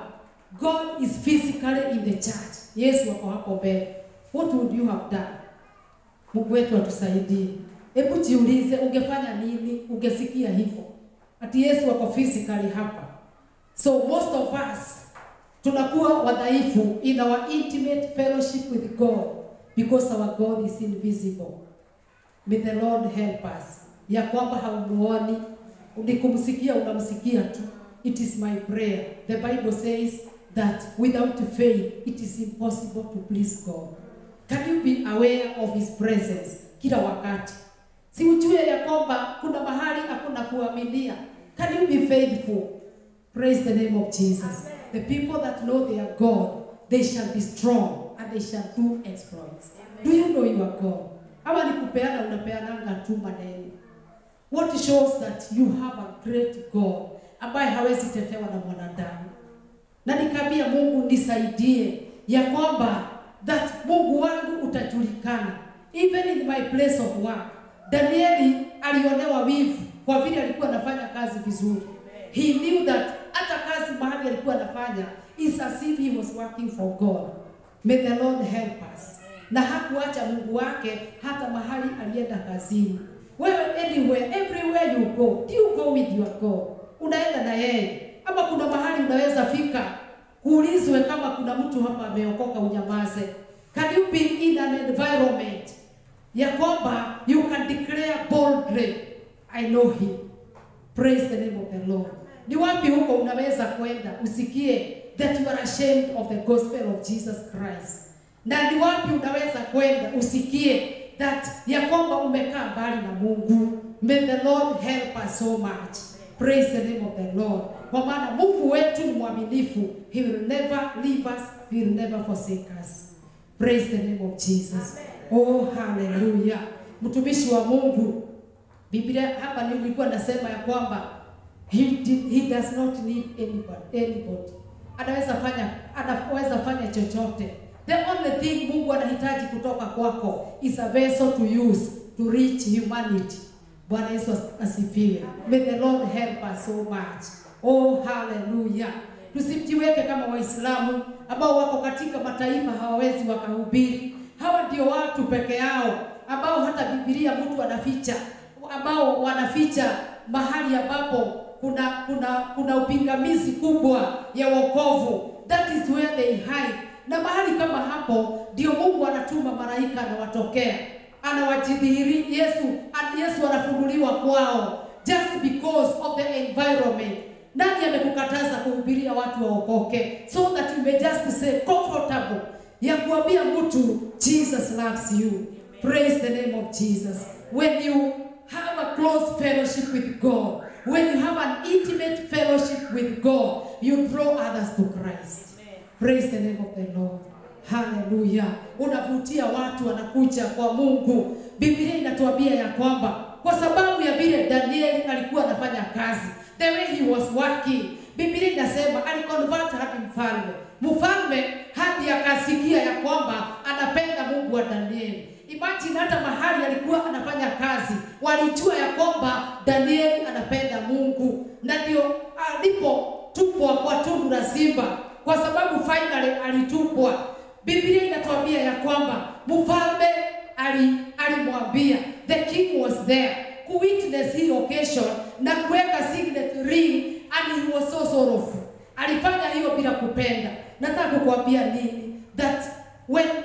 God is physically in the church, Yesu wako hapo mbele, what would you have done? Mungu wetu atusaidie. Hebu jiulize, ungefanya nini ungesikia hivyo ati Yesu wako physically hapa? So most of us tunakuwa wadhaifu in our intimate fellowship with God because our God is invisible. May the Lord help us. Ya kwamba haumuoni, unikumsikia unamsikia tu. It is my prayer. The Bible says that without faith it is impossible to please God. Can you be aware of his presence kila wakati? Si ujue ya kwamba kuna mahali hakuna kuaminia. Can you be faithful? Praise the name of Jesus. The people that know they are God, they shall be strong and they shall do exploits. Do you know you are God? Ama ni kupeana unapeananga tu maneno. What shows that you have a great God ambaye hawezi tetewa na mwanadamu. Na nikamwambia Mungu nisaidie ya kwamba that Mungu wangu utajulikana. Even in my place of work. Danieli alionewa wivu kwa vile alikuwa anafanya kazi vizuri. He knew that hata kazi mahali alikuwa anafanya is as if he was working for God. May the Lord help us. Na hakuacha Mungu wake hata mahali alienda kazini. Wewe anywhere, everywhere you go, do you go with your God? Unaenda na yeye. Ama kuna mahali unaweza fika kuulizwe kama kuna mtu hapa ameokoka unyamaze. Can you be in an environment ya kwamba you can declare boldly, I know him. Praise the name of the Lord. Ni wapi huko unaweza kwenda usikie that you are ashamed of the gospel of Jesus Christ? Na ni wapi unaweza kwenda usikie that ya kwamba umekaa mbali na Mungu? May the Lord help us so much. Praise the name of the Lord. Kwa maana Mungu wetu ni mwaminifu. He will never leave us. He will never forsake us. Praise the name of Jesus. Oh, hallelujah. Mtumishi wa Mungu, Biblia hapa nilikuwa nasema ya kwamba he does not need anybody. Anaweza fanya chochote. The only thing Mungu anahitaji kutoka kwako is a vessel to use to reach humanity. Bwana Yesu asifiwe. May the Lord help us so much. Oh, hallelujah. Tusijiweke kama Waislamu ambao wako katika mataifa hawawezi wakahubiri. Hawa ndio watu peke yao ambao hata Biblia mtu anaficha, ambao wanaficha mahali ambapo kuna upingamizi kubwa ya wokovu. That is where they hide. Na mahali kama hapo ndio Mungu anatuma malaika na watokea. Anawajidhihiri Yesu anafunguliwa kwao just because of the environment. Nani amekukataza kuhubiria watu waokoke? So that you may just say comfortable ya kuambia mtu Jesus loves you. Praise the name of Jesus. When you have a close fellowship with God, when you have an intimate fellowship with God, you draw others to Christ. Praise the name of the Lord. Hallelujah. Unavutia watu wanakuja kwa Mungu. Biblia inatuambia ya kwamba kwa sababu ya vile Danieli alikuwa anafanya kazi, the way he was working, Biblia inasema aliconvert hadi mfalme. Mfalme hadi akasikia ya kwamba anapenda Mungu wa Danieli. Imagine hata mahali alikuwa anafanya kazi, walijua ya kwamba Danieli anapenda Mungu. Na ndio alipotupwa kwa tundu la simba, kwa sababu finally alitupwa. Biblia inatuambia ya kwamba mfalme alimwambia, the king was there to witness his occasion na kuweka signet ring, and he was so sorrowful. Alifanya hiyo bila kupenda. Nataka kukuambia nini? That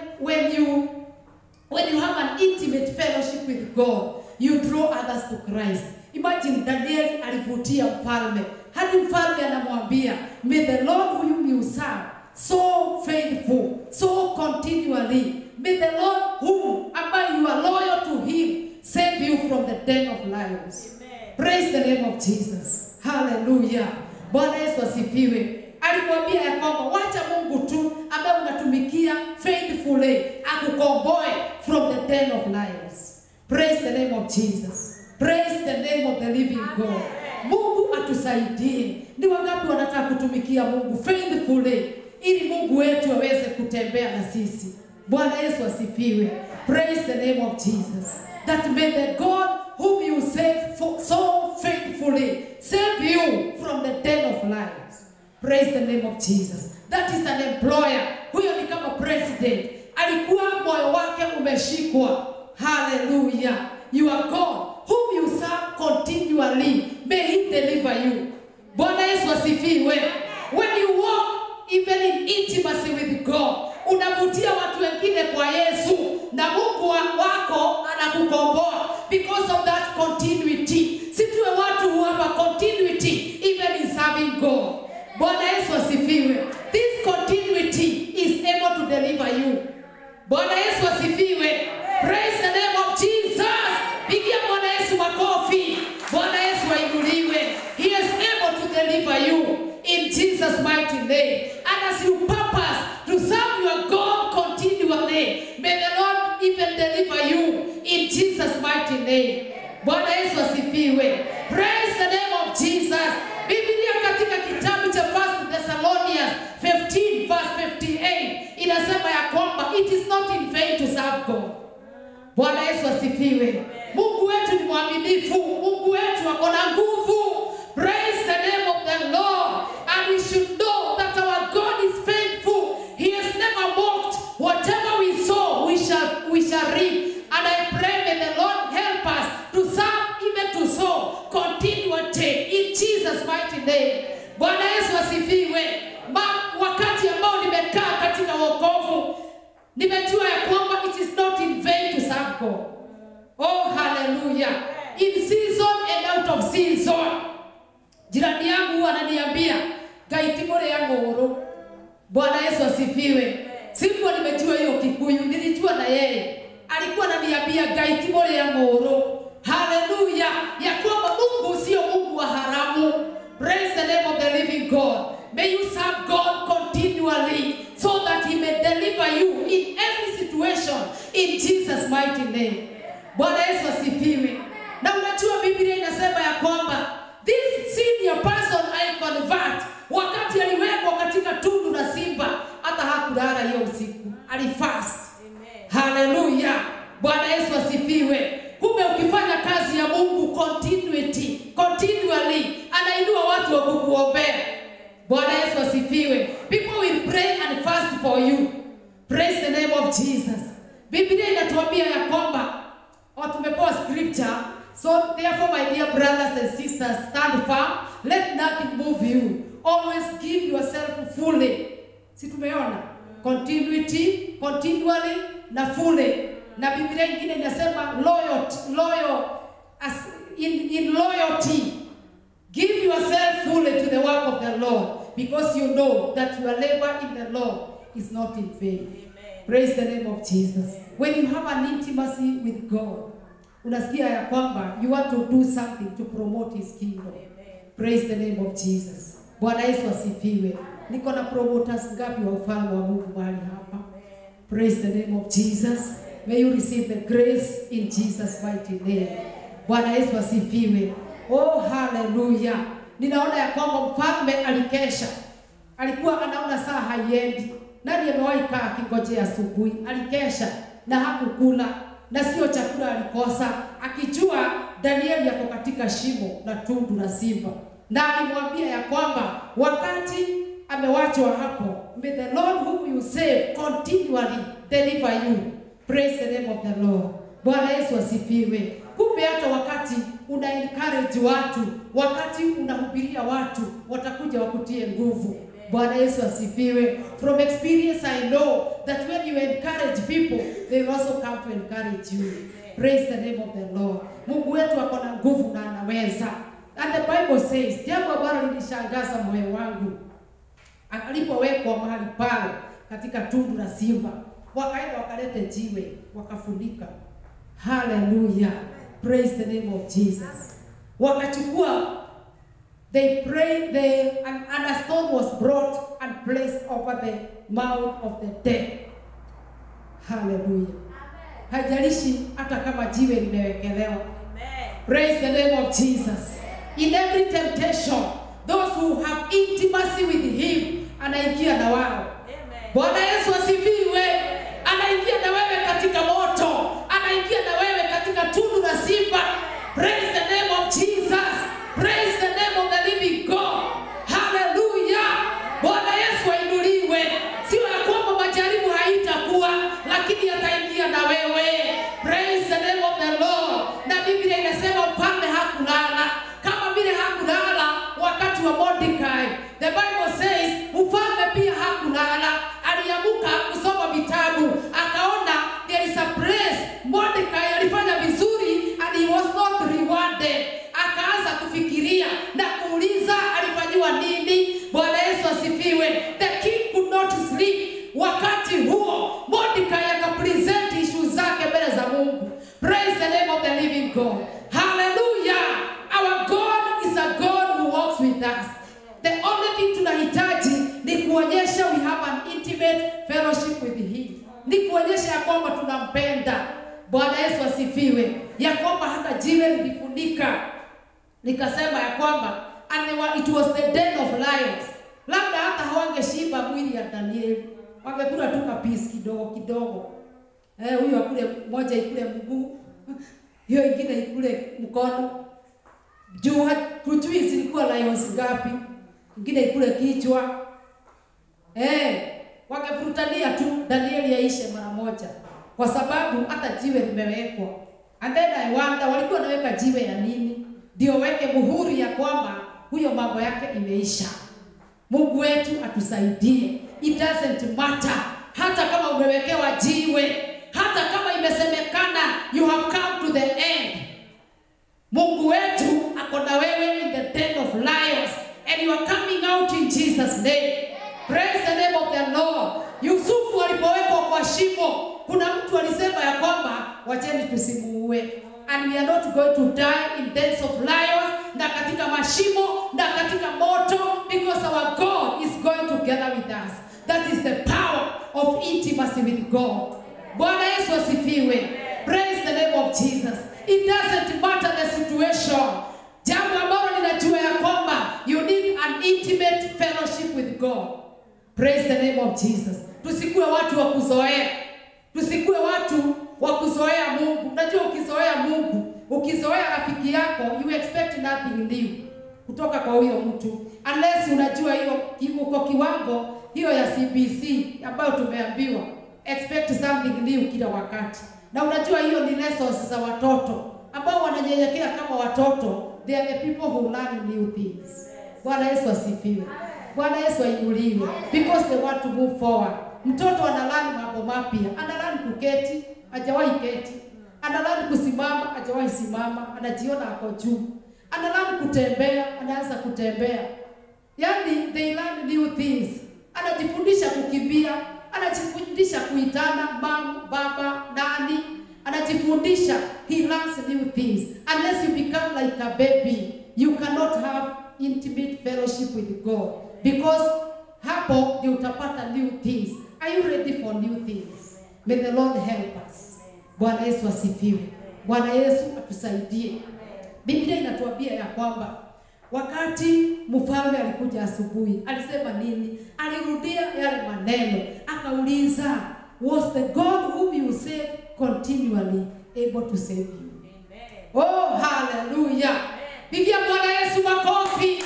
when you have an intimate fellowship with God, you draw others to Christ. Imagine Daniel alivutia mfalme. Hadi mfalme anamwambia, may the Lord whom you serve so faithful, so continually, may the Lord whom ambaye you are loyal to him save you from the den of lions. Amen. Praise the name of Jesus. Hallelujah. Bwana Yesu asifiwe. Alimwambia ya kwamba wacha Mungu tu ambaye unatumikia faithfully akukomboe from the den of lions. Praise the name of Jesus. Praise the name of the living God. Mungu atusaidie. Ni wangapi wanataka kutumikia Mungu faithfully ili Mungu wetu aweze kutembea na sisi. Bwana Yesu asifiwe. Praise the name of Jesus. That may the God whom you save so faithfully save you from the den of Praise the name of Jesus. That is an employer. Huyo ni kama president. Alikuwa moyo wake umeshikwa. Hallelujah. You are God whom you serve continually. May he deliver you. Bwana Yesu asifiwe. When you walk even in intimacy with God, unavutia watu wengine kwa Yesu na Mungu wako anakukomboa because of that continuity. Situwe watu who have a continuity even in serving God. Bwana Yesu asifiwe. This continuity is able to deliver you. Bwana Yesu asifiwe. Praise the name of Jesus. Pigia Bwana Yesu makofi. Bwana Yesu ainuliwe. He is able to deliver you in Jesus' mighty name. And as you purpose to serve your God continually, may the Lord even deliver you in Jesus' mighty name. Bwana Yesu asifiwe. Praise the name of Jesus. Biblia katika kitabu cha 1 Thessalonians 15 verse 58 inasema ya kwamba it is not in vain to serve God. Bwana Yesu asifiwe. Mungu wetu ni mwaminifu. Mungu wetu ako na nguvu. Praise the name of the Lord. And we should know that our God is faithful. He has never mocked. Whatever we sow, we shall reap. And I pray may the Lord help us to serve, even to sow continually in Jesus' mighty name. Bwana Yesu asifiwe. Wakati ambao nimekaa katika wokovu, nimejua ya kwamba it is not in vain to serve God. Oh, hallelujah. In season and out of season. Jirani yangu ananiambia, "Gaitimore ya ngoro." Bwana Yesu asifiwe. Sikuwa nimejua hiyo Kikuyu, nilijua na yeye. Alikuwa ananiambia "Gaitimore ya ngoro." Hallelujah. Ya kwamba Mungu sio Mungu wa haramu. Praise the name of the living God. May you serve God continually so that he may deliver you in every situation in Jesus' mighty name. Bwana Yesu asifiwe. Na unajua Biblia inasema ya kwamba this senior person I convert, wakati aliwekwa katika tundu la simba, hata hakulala hiyo usiku. Alifast. Hallelujah. Bwana Yesu asifiwe. Kumbe ukifanya kazi ya Mungu continually, anainua watu wa kukuombea. Bwana Yesu asifiwe. People will pray and fast for you. Praise the name of Jesus. Biblia inatuambia ya kwamba tumepewa scripture. So therefore, my dear brothers and sisters, stand firm. Let nothing move you. Always give yourself fully. Si tumeona? Continuity, continually, na fully. Na Biblia ingine inasema in loyalty. Give yourself fully to the work of the Lord, because you know that your labor in the Lord is not in vain. Amen. Praise the name of Jesus. When you have an intimacy with God, unasikia ya kwamba you want to do something to promote his kingdom. Amen. Praise the name of Jesus. Bwana Yesu asifiwe. Niko na promoters ngapi wa ufalme wa Mungu mahali hapa? Praise the name of Jesus. May you receive the grace in Jesus' mighty name. Bwana Yesu asifiwe. Oh, hallelujah. Ninaona ya kwamba mfalme alikesha. Alikuwa anaona saa haiendi. Nani amewahi kaa akingojea asubuhi? Alikesha na hakukula, na sio chakula alikosa, akijua Danieli yako katika shimo la tundu la simba. Na alimwambia ya kwamba wakati amewachwa hapo, may the Lord whom you save continually deliver you. Praise the name of the Lord. Bwana Yesu asifiwe. Kumbe hata wakati una encourage watu, wakati unahubiria watu, watakuja wakutie nguvu. Bwana Yesu asifiwe. From experience I know that when you encourage people, they will also come to encourage you. Praise the name of the Lord. Mungu wetu ako na nguvu na anaweza. And the Bible says, jambo ambalo lilishangaza moyo wangu, alipowekwa mahali pale katika tundu la simba, wakaenda wakalete jiwe, wakafunika. Hallelujah. Praise the name of Jesus. Wakachukua, they prayed, and a stone was brought and placed over the mouth of the dead. Hallelujah. Hajalishi hata kama jiwe limewekelewa. Praise the name of Jesus. In every temptation, those who have intimacy with him, anaingia na wao. Bwana Yesu asifiwe. Anaingia na wewe katika moto, anaingia na wewe katika tundu la simba. Praise the name of Jesus. Praise the name of the living God. Hallelujah. nini? Bwana Yesu asifiwe. The king could not sleep. Wakati huo Mordecai akapresent issue zake mbele za Mungu. Praise the name of the living God. Hallelujah. Our God is a God who walks with us. The only thing tunahitaji ni kuonyesha we have an intimate fellowship with him. Ni kuonyesha ya kwamba tunampenda. Bwana Yesu asifiwe. Ya kwamba hata jiwe lilifunika. Nikasema ya kwamba it was the den of lions. Labda hata hawangeshiba mwili ya Danieli. Wangekula tu kapisi kidogo kidogo. Huyu akule moja ikule mguu. Hiyo ingine ikule mkono. Juu hatujui zilikuwa lions ngapi. Ingine ikule kichwa. Wangefurutania tu Danieli yaishe mara moja. Kwa sababu hata jiwe limewekwa. And then I wonder walikuwa naweka jiwe ya nini? Ndio weke muhuri ya kwamba huyo mambo yake imeisha. Mungu wetu atusaidie. It doesn't matter. Hata kama umewekewa jiwe, hata kama imesemekana you have come to the end. Mungu wetu ako na wewe in the den of lions and you are coming out in Jesus name. Praise the name of the Lord. Yusufu alipowekwa kwa shimo, kuna mtu alisema ya kwamba wacheni tusimuue. And we are not going to die in dens of lions, na katika mashimo, na katika moto, because our God is going together with us. That is the power of intimacy with God. Bwana Yesu asifiwe. Praise the name of Jesus. It doesn't matter the situation. Jambo ambalo ninajua ya kwamba you need an intimate fellowship with God. Praise the name of Jesus. Tusikue watu wa kuzoea. Tusikue watu wa kuzoea Mungu. Unajua ukizoea Mungu, ukizoea rafiki yako, you expect nothing new kutoka kwa huyo mtu. Unless unajua hiyo uko kiwango hiyo ya CBC ambayo tumeambiwa expect something new kila wakati. Na unajua hiyo ni lessons za watoto ambao wananyenyekea kama watoto. They are the people who learn new things. Bwana Yesu asifiwe. Bwana Yesu ainuliwe. Because they want to move forward. Mtoto analani mambo mapya. Analani kuketi, hajawahi keti. Analani kusimama, hajawahi simama. Anajiona ako juu. Analani kutembea, anaanza kutembea. Yani they learn new things. Anajifundisha kukimbia, anajifundisha kuitana mama, baba, nani. Anajifundisha, he learns new things. Unless you become like a baby, you cannot have intimate fellowship with God. Because hapo ndio utapata new things. Are you ready for new things? May the Lord help us. Bwana Yesu asifiwe. Bwana Yesu atusaidie. Biblia inatuambia ya kwamba wakati mfalme alikuja asubuhi, alisema nini? Alirudia yale maneno, akauliza, was the God whom you save continually able to save you? Amen. Oh, hallelujah. Pigia Bwana Yesu makofi.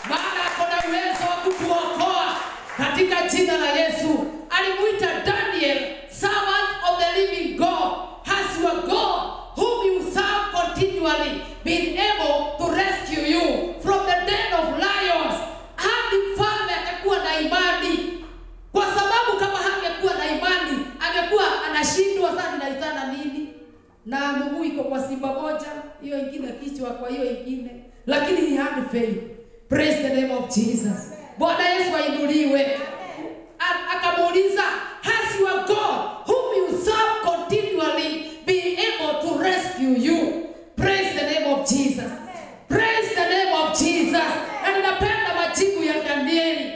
Maana kuna uwezo wa kukuokoa katika jina la Yesu. Alimuita Daniel, servant of the living God. Has your God whom you serve continually been able to rescue you from the den of lions? Hadi mfalme akakuwa na imani. Kwa sababu kama hangekuwa na imani, angekuwa anashindwa sana inaitana nini? Na mguu iko kwa simba moja, hiyo ingine kichwa kwa hiyo ingine. Lakini he had faith. Praise the name of Jesus. Bwana Yesu ainuliwe. Akamuuliza, has your God whom you serve continually been able to rescue you? Praise the name of Jesus. Praise the name of Jesus. Na ninapenda majibu ya Danieli.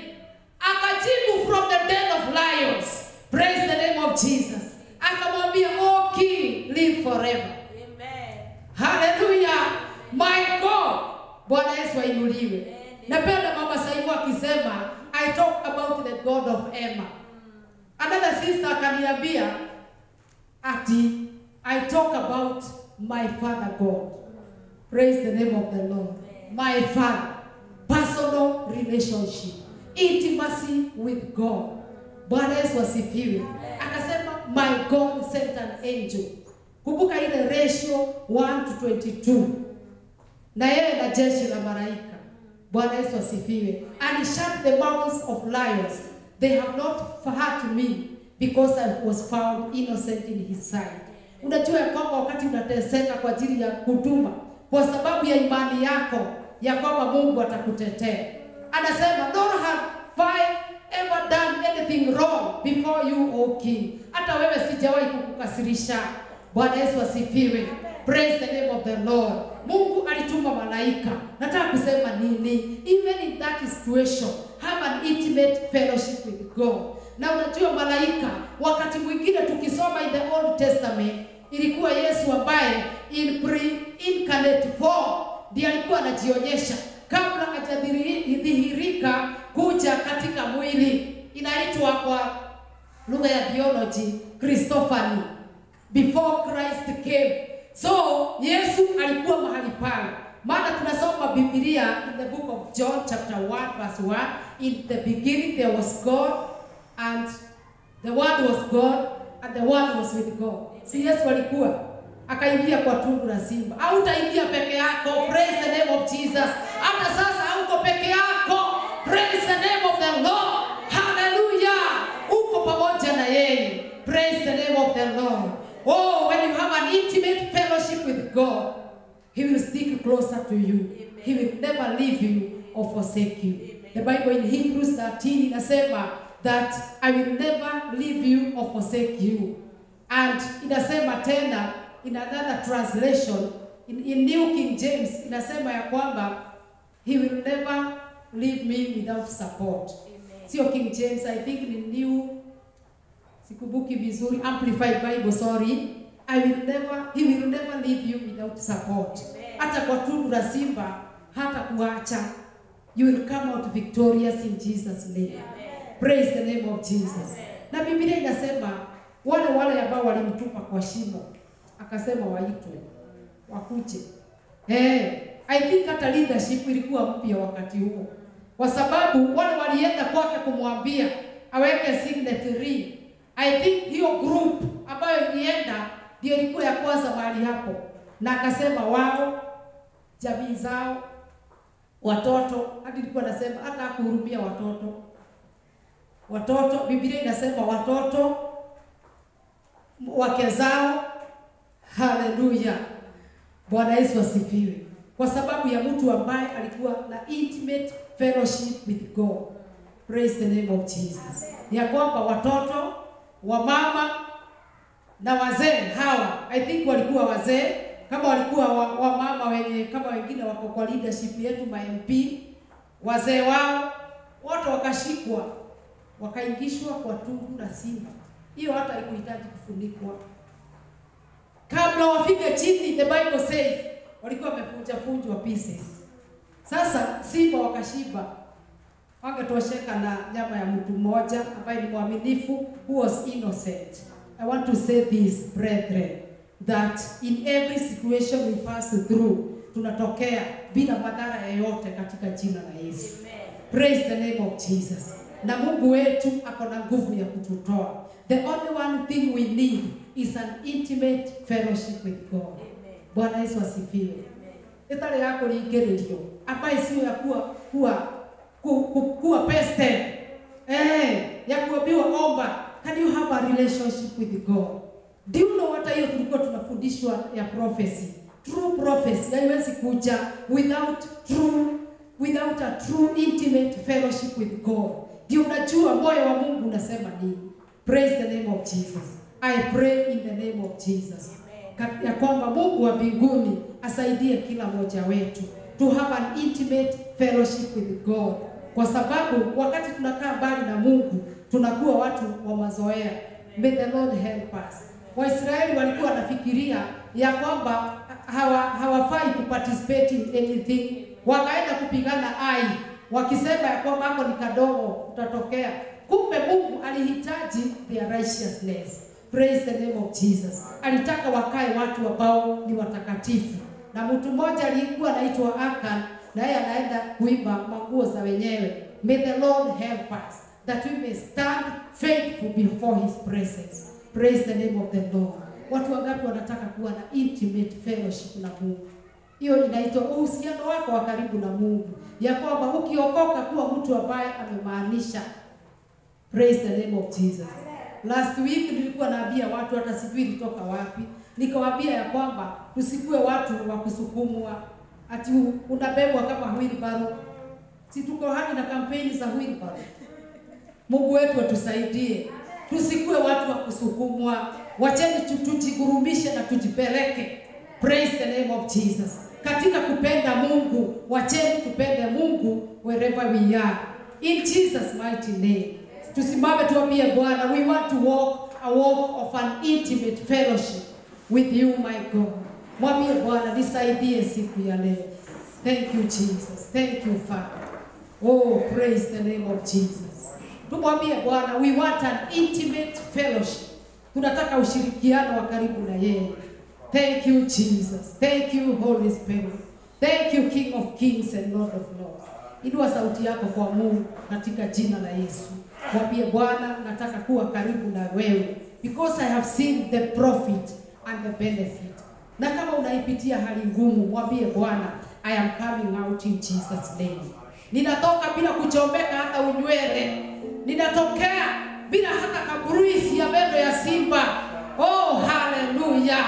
Akajibu from the den of lions. Praise the name of Jesus. Akamwambia, oh King, live forever. Amen. Hallelujah. My God. Bwana Yesu ainuliwe. Napenda mama Saimu akisema, I talk about the God of Emma. Another sister akaniambia, ati, I talk about my Father God. Praise the name of the Lord. My Father. Personal relationship. Intimacy with God. Bwana Yesu asifiwe. Akasema, my God sent an angel. Kumbuka ile ratio 1:22. Na yeye na jeshi la malaika. Bwana Yesu asifiwe. And he shut the mouths of lions. They have not hurt me because I was found innocent in his sight. Unajua ya kwamba wakati unateseka kwa ajili ya huduma, kwa sababu ya imani yako ya kwamba Mungu atakutetea. anasema nor have I ever done anything wrong before you, O king. Hata wewe sijawahi kukukasirisha. Bwana Yesu asifiwe. Praise the name of the Lord. Mungu alituma malaika. Nataka kusema nini? Even in that situation, have an intimate fellowship with God. Na unajua malaika, wakati mwingine tukisoma in the Old Testament, ilikuwa Yesu ambaye in pre-incarnate form ndiye alikuwa anajionyesha kabla hajadhihirika kuja katika mwili. Inaitwa kwa lugha ya theology Christophany, before Christ came. So Yesu alikuwa mahali pale. Maana tunasoma Biblia in the book of John chapter 1 verse 1, in the beginning there was God, and the word was God, and the word was with God. Si Yesu alikuwa akaingia kwa tundu la simba. Au utaingia peke yako. Praise the name of Jesus. Hata sasa hauko peke yako. Praise the name of the Lord. Hallelujah. Uko pamoja na yeye. Praise the name of the Lord. Oh, when you have an intimate fellowship with God, He will stick closer to you. Amen. He will never leave you or forsake you. Amen. The Bible in Hebrews 13 inasema that I will never leave you or forsake you. And inasema tena in another translation, in New King James, inasema ya kwamba He will never leave me without support. Amen. Sio King James, I think in New, sikumbuki vizuri, Amplified Bible, sorry. He will never leave you without support. Amen. Hata kwa tundu la simba, hata kuacha. You will come out victorious in Jesus' name. Amen. Praise the name of Jesus. Amen. Na Biblia inasema wale ambao walimtupa kwa shimo, akasema waitwe, wakuje. I think hata leadership ilikuwa mpya wakati huo. Kwa sababu wale walienda kwake kumwambia aweke signatory. I think hiyo group ambayo ilienda ndio ilikuwa ya kwanza mahali hapo. Na akasema wao, jamii zao, watoto, hadi ilikuwa nasema hata kuhurumia watoto. Watoto, Biblia inasema watoto, wake zao. Hallelujah. Bwana Yesu asifiwe. Kwa sababu ya mtu ambaye alikuwa na intimate fellowship with God. Praise the name of Jesus. Ya kwamba watoto, wamama na wazee hawa, I think walikuwa wazee, kama walikuwa wamama wenye kama wengine wako kwa leadership yetu ma MP, wazee wao wote wakashikwa, wakaingishwa kwa tundu la simba. Hiyo hata haikuhitaji kufunikwa. Kabla wafike chini, the Bible says walikuwa wamefunjwa pieces. Sasa simba wakashiba, wakatosheka na nyama ya mtu mmoja ambaye ni mwaminifu, who was innocent. I want to say this, brethren, that in every situation we pass through, tunatokea bila madhara yoyote katika jina la Yesu. Amen. Praise the name of Jesus. Na Mungu wetu ako na nguvu ya kututoa. The only one thing we need is an intimate fellowship with God. Amen. Bwana Yesu asifiwe. Itali yako liingirerio ambaye sio ya kuwa peste. Ya kuambiwa omba. Can you have a relationship with God? Do you know what hiyo tulikuwa tunafundishwa ya prophecy? True prophecy haiwezi kuja without a true intimate fellowship with God. Ndio unajua moyo wa Mungu unasema nini. Praise the name of Jesus. I pray in the name of Jesus. Ya kwamba Mungu wa mbinguni asaidie kila mmoja wetu to have an intimate fellowship with God. Kwa sababu wakati tunakaa mbali na Mungu, tunakuwa watu wa mazoea. May the Lord help us. Waisraeli walikuwa wanafikiria ya kwamba hawafai kuparticipate in anything. Wakaenda kupigana Ai, wakisema ya kwamba hapo ni kadogo utatokea. Kumbe Mungu alihitaji their righteousness. Praise the name of Jesus. Alitaka wakae watu ambao ni watakatifu. Na mtu mmoja alikuwa anaitwa Akan, na yeye anaenda kuimba manguo za wenyewe. May the Lord help us that we may stand faithful before His presence. Praise the name of the Lord. Watu wangapi wanataka kuwa na intimate fellowship na Mungu? Hiyo inaitwa uhusiano wako wa karibu na Mungu. Ya kwamba ukiokoka kuwa mtu ambaye amemaanisha. Praise the name of Jesus. Last week nilikuwa naambia watu, hata sijui nitoka wapi, nikawaambia ya kwamba tusikue watu wa kusukumwa, ati unabebwa kama wheelbarrow. Si tuko hadi na kampeni za wheelbarrow. Mungu wetu atusaidie. Tusikue watu wa kusukumwa. Wacheni tujigurumishe na tujipeleke. Praise the name of Jesus. Katika kupenda Mungu, wacheni tupende Mungu wherever we are. In Jesus mighty name. Tusimame tuambie Bwana, we want to walk a walk of an intimate fellowship with you, my God. Mwambie Bwana, nisaidie siku ya leo. Thank you Jesus. Thank you Father. Oh, praise the name of Jesus. Tumwambie Bwana, we want an intimate fellowship. Tunataka ushirikiano wa karibu na yeye. Thank you Jesus. Thank you Holy Spirit. Thank you King of Kings and Lord of Lords. Inua sauti yako kwa Mungu katika jina la Yesu. Mwambie Bwana, nataka kuwa karibu na wewe because I have seen the profit and the benefit. Na kama unaipitia hali ngumu, mwambie Bwana, I am coming out in Jesus name. Ninatoka bila kuchomeka hata unywele. Ninatokea bila hata kabruisi ya meno ya simba. Oh, hallelujah.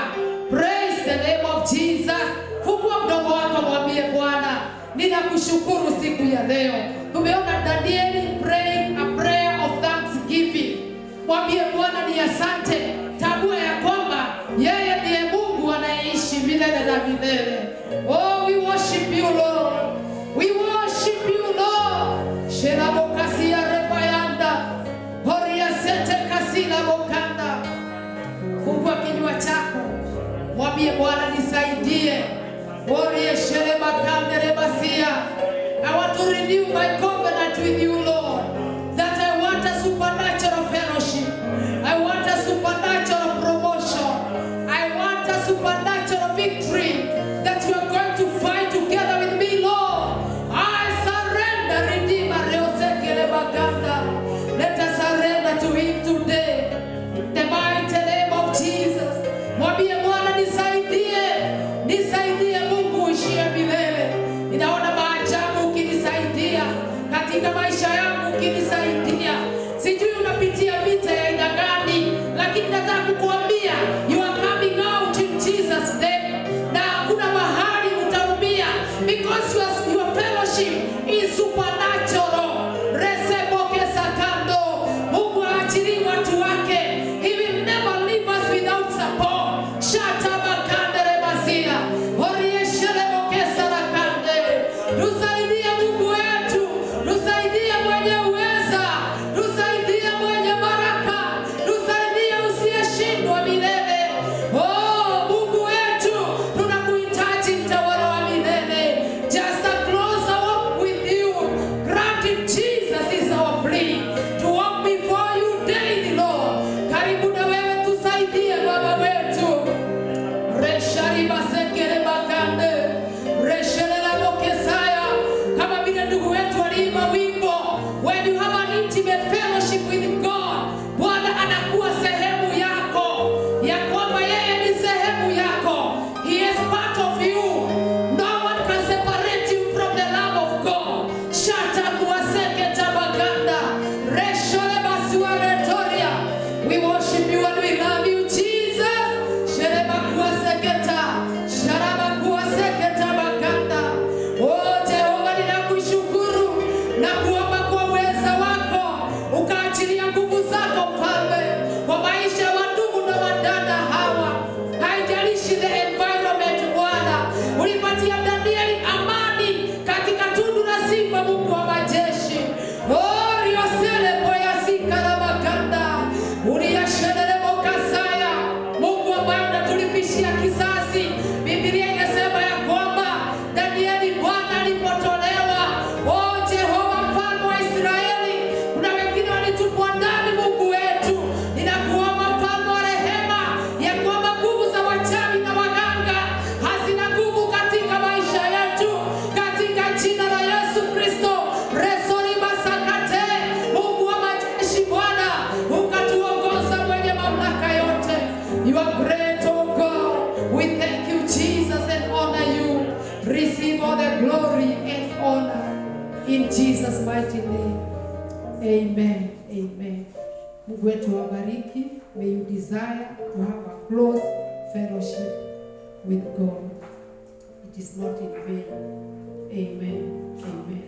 Praise the name of Jesus. Fungua mdomo wako mwambie Bwana, ninakushukuru siku ya leo. Tumeona Danieli praying a prayer of thanksgiving. Mwambie Bwana ni asante. Tambua ya kwamba yeye ndiye Mungu anayeishi milele na milele. Oh, we worship you Lord. We worship you Lord. Shelabokasia rebayanda. Horia sete kasina bokanda. Fungua kinywa chako. Mwambie Bwana nisaidie. Horia shelebakanda rebasia. I want to renew my covenant with you Lord. That I want a supernatural fellowship. I want a supernatural promotion. I want a supernatural victory. That you are going to fight together with me Lord. I surrender, Redeemer. Let us surrender to him today. The mighty name of Jesus. Mwambie Bwana nisaidie. Nisaidie Mungu uishie milele. Ninaona maajabu ukinisaidia. Katika maisha yangu ukinisaidia. Sijui unapitia vita ya aina gani, lakini nataka kukuambia you are coming out in Jesus name. Na hakuna mahali utaumia because your fellowship is supernatural. Reseboke sakando. Mungu aachilie watu wake. He will never leave us without support. Shatabakande rebasia. Oriesheleboke sarakande. Tusaidie Mungu wetu. Tusaidie mwenye uweza. Tusaidie mwenye baraka. Tusaidie usiyeshindwa milele. Oh, Mungu wetu, tunakuhitaji mtawala wa milele. Just a closer walk with you. Granted Jesus is our plea. To walk before you daily, Lord. Karibu na wewe tusaidie Baba wetu. Reshariba sekere bakande. Resherela bokesaya. Kama vile ndugu wetu waliimba wimbo. When you have an intimate fellowship with God, Bwana anakuwa sehemu yako. Ya kwamba yeye ni sehemu yako. He is part of you. No one can separate you from the love of God. Shata kuwaseke tabaganda. Reshole basiwaretoria. We worship you and we love you, Jesus. Shereba kuwaseketa. Sharaba kuwaseketa baganda. Oh, Jehova ninakushukuru na kuomba kwa uweza wako. Ukaachilia nguvu zako Mfalme kwa maisha ya ndugu na wadada hawa. Haijalishi the environment Bwana. Ulipatia Danieli amani katika tundu la simba, Mungu wa majeshi. Oh, riosele boya sikala maganda. Uliyashelele mokasaya. Mungu ambaye unatulipishia kisasi. Biblia inasema ya kwamba Danieli Bwana alipotolewa. Oh, Jehova Mfalme wa Israeli. Kuna wengine walitupwa ndani Mungu wetu. Ninakuomba Mfalme wa rehema ya kwamba nguvu za wachawi na waganga hazina nguvu katika maisha yetu. Katika jina la Yesu Kristo. Resori basakate. Mungu wa majeshi Bwana. Ukatuongoza mwenye mamlaka yote. You are great, oh God. We thank you Jesus and honor you. Receive all the glory and honor. In Jesus' mighty name. Amen. Amen. Mungu wetu wabariki. May you desire to have a close fellowship with God. It is not in vain. Amen. Amen.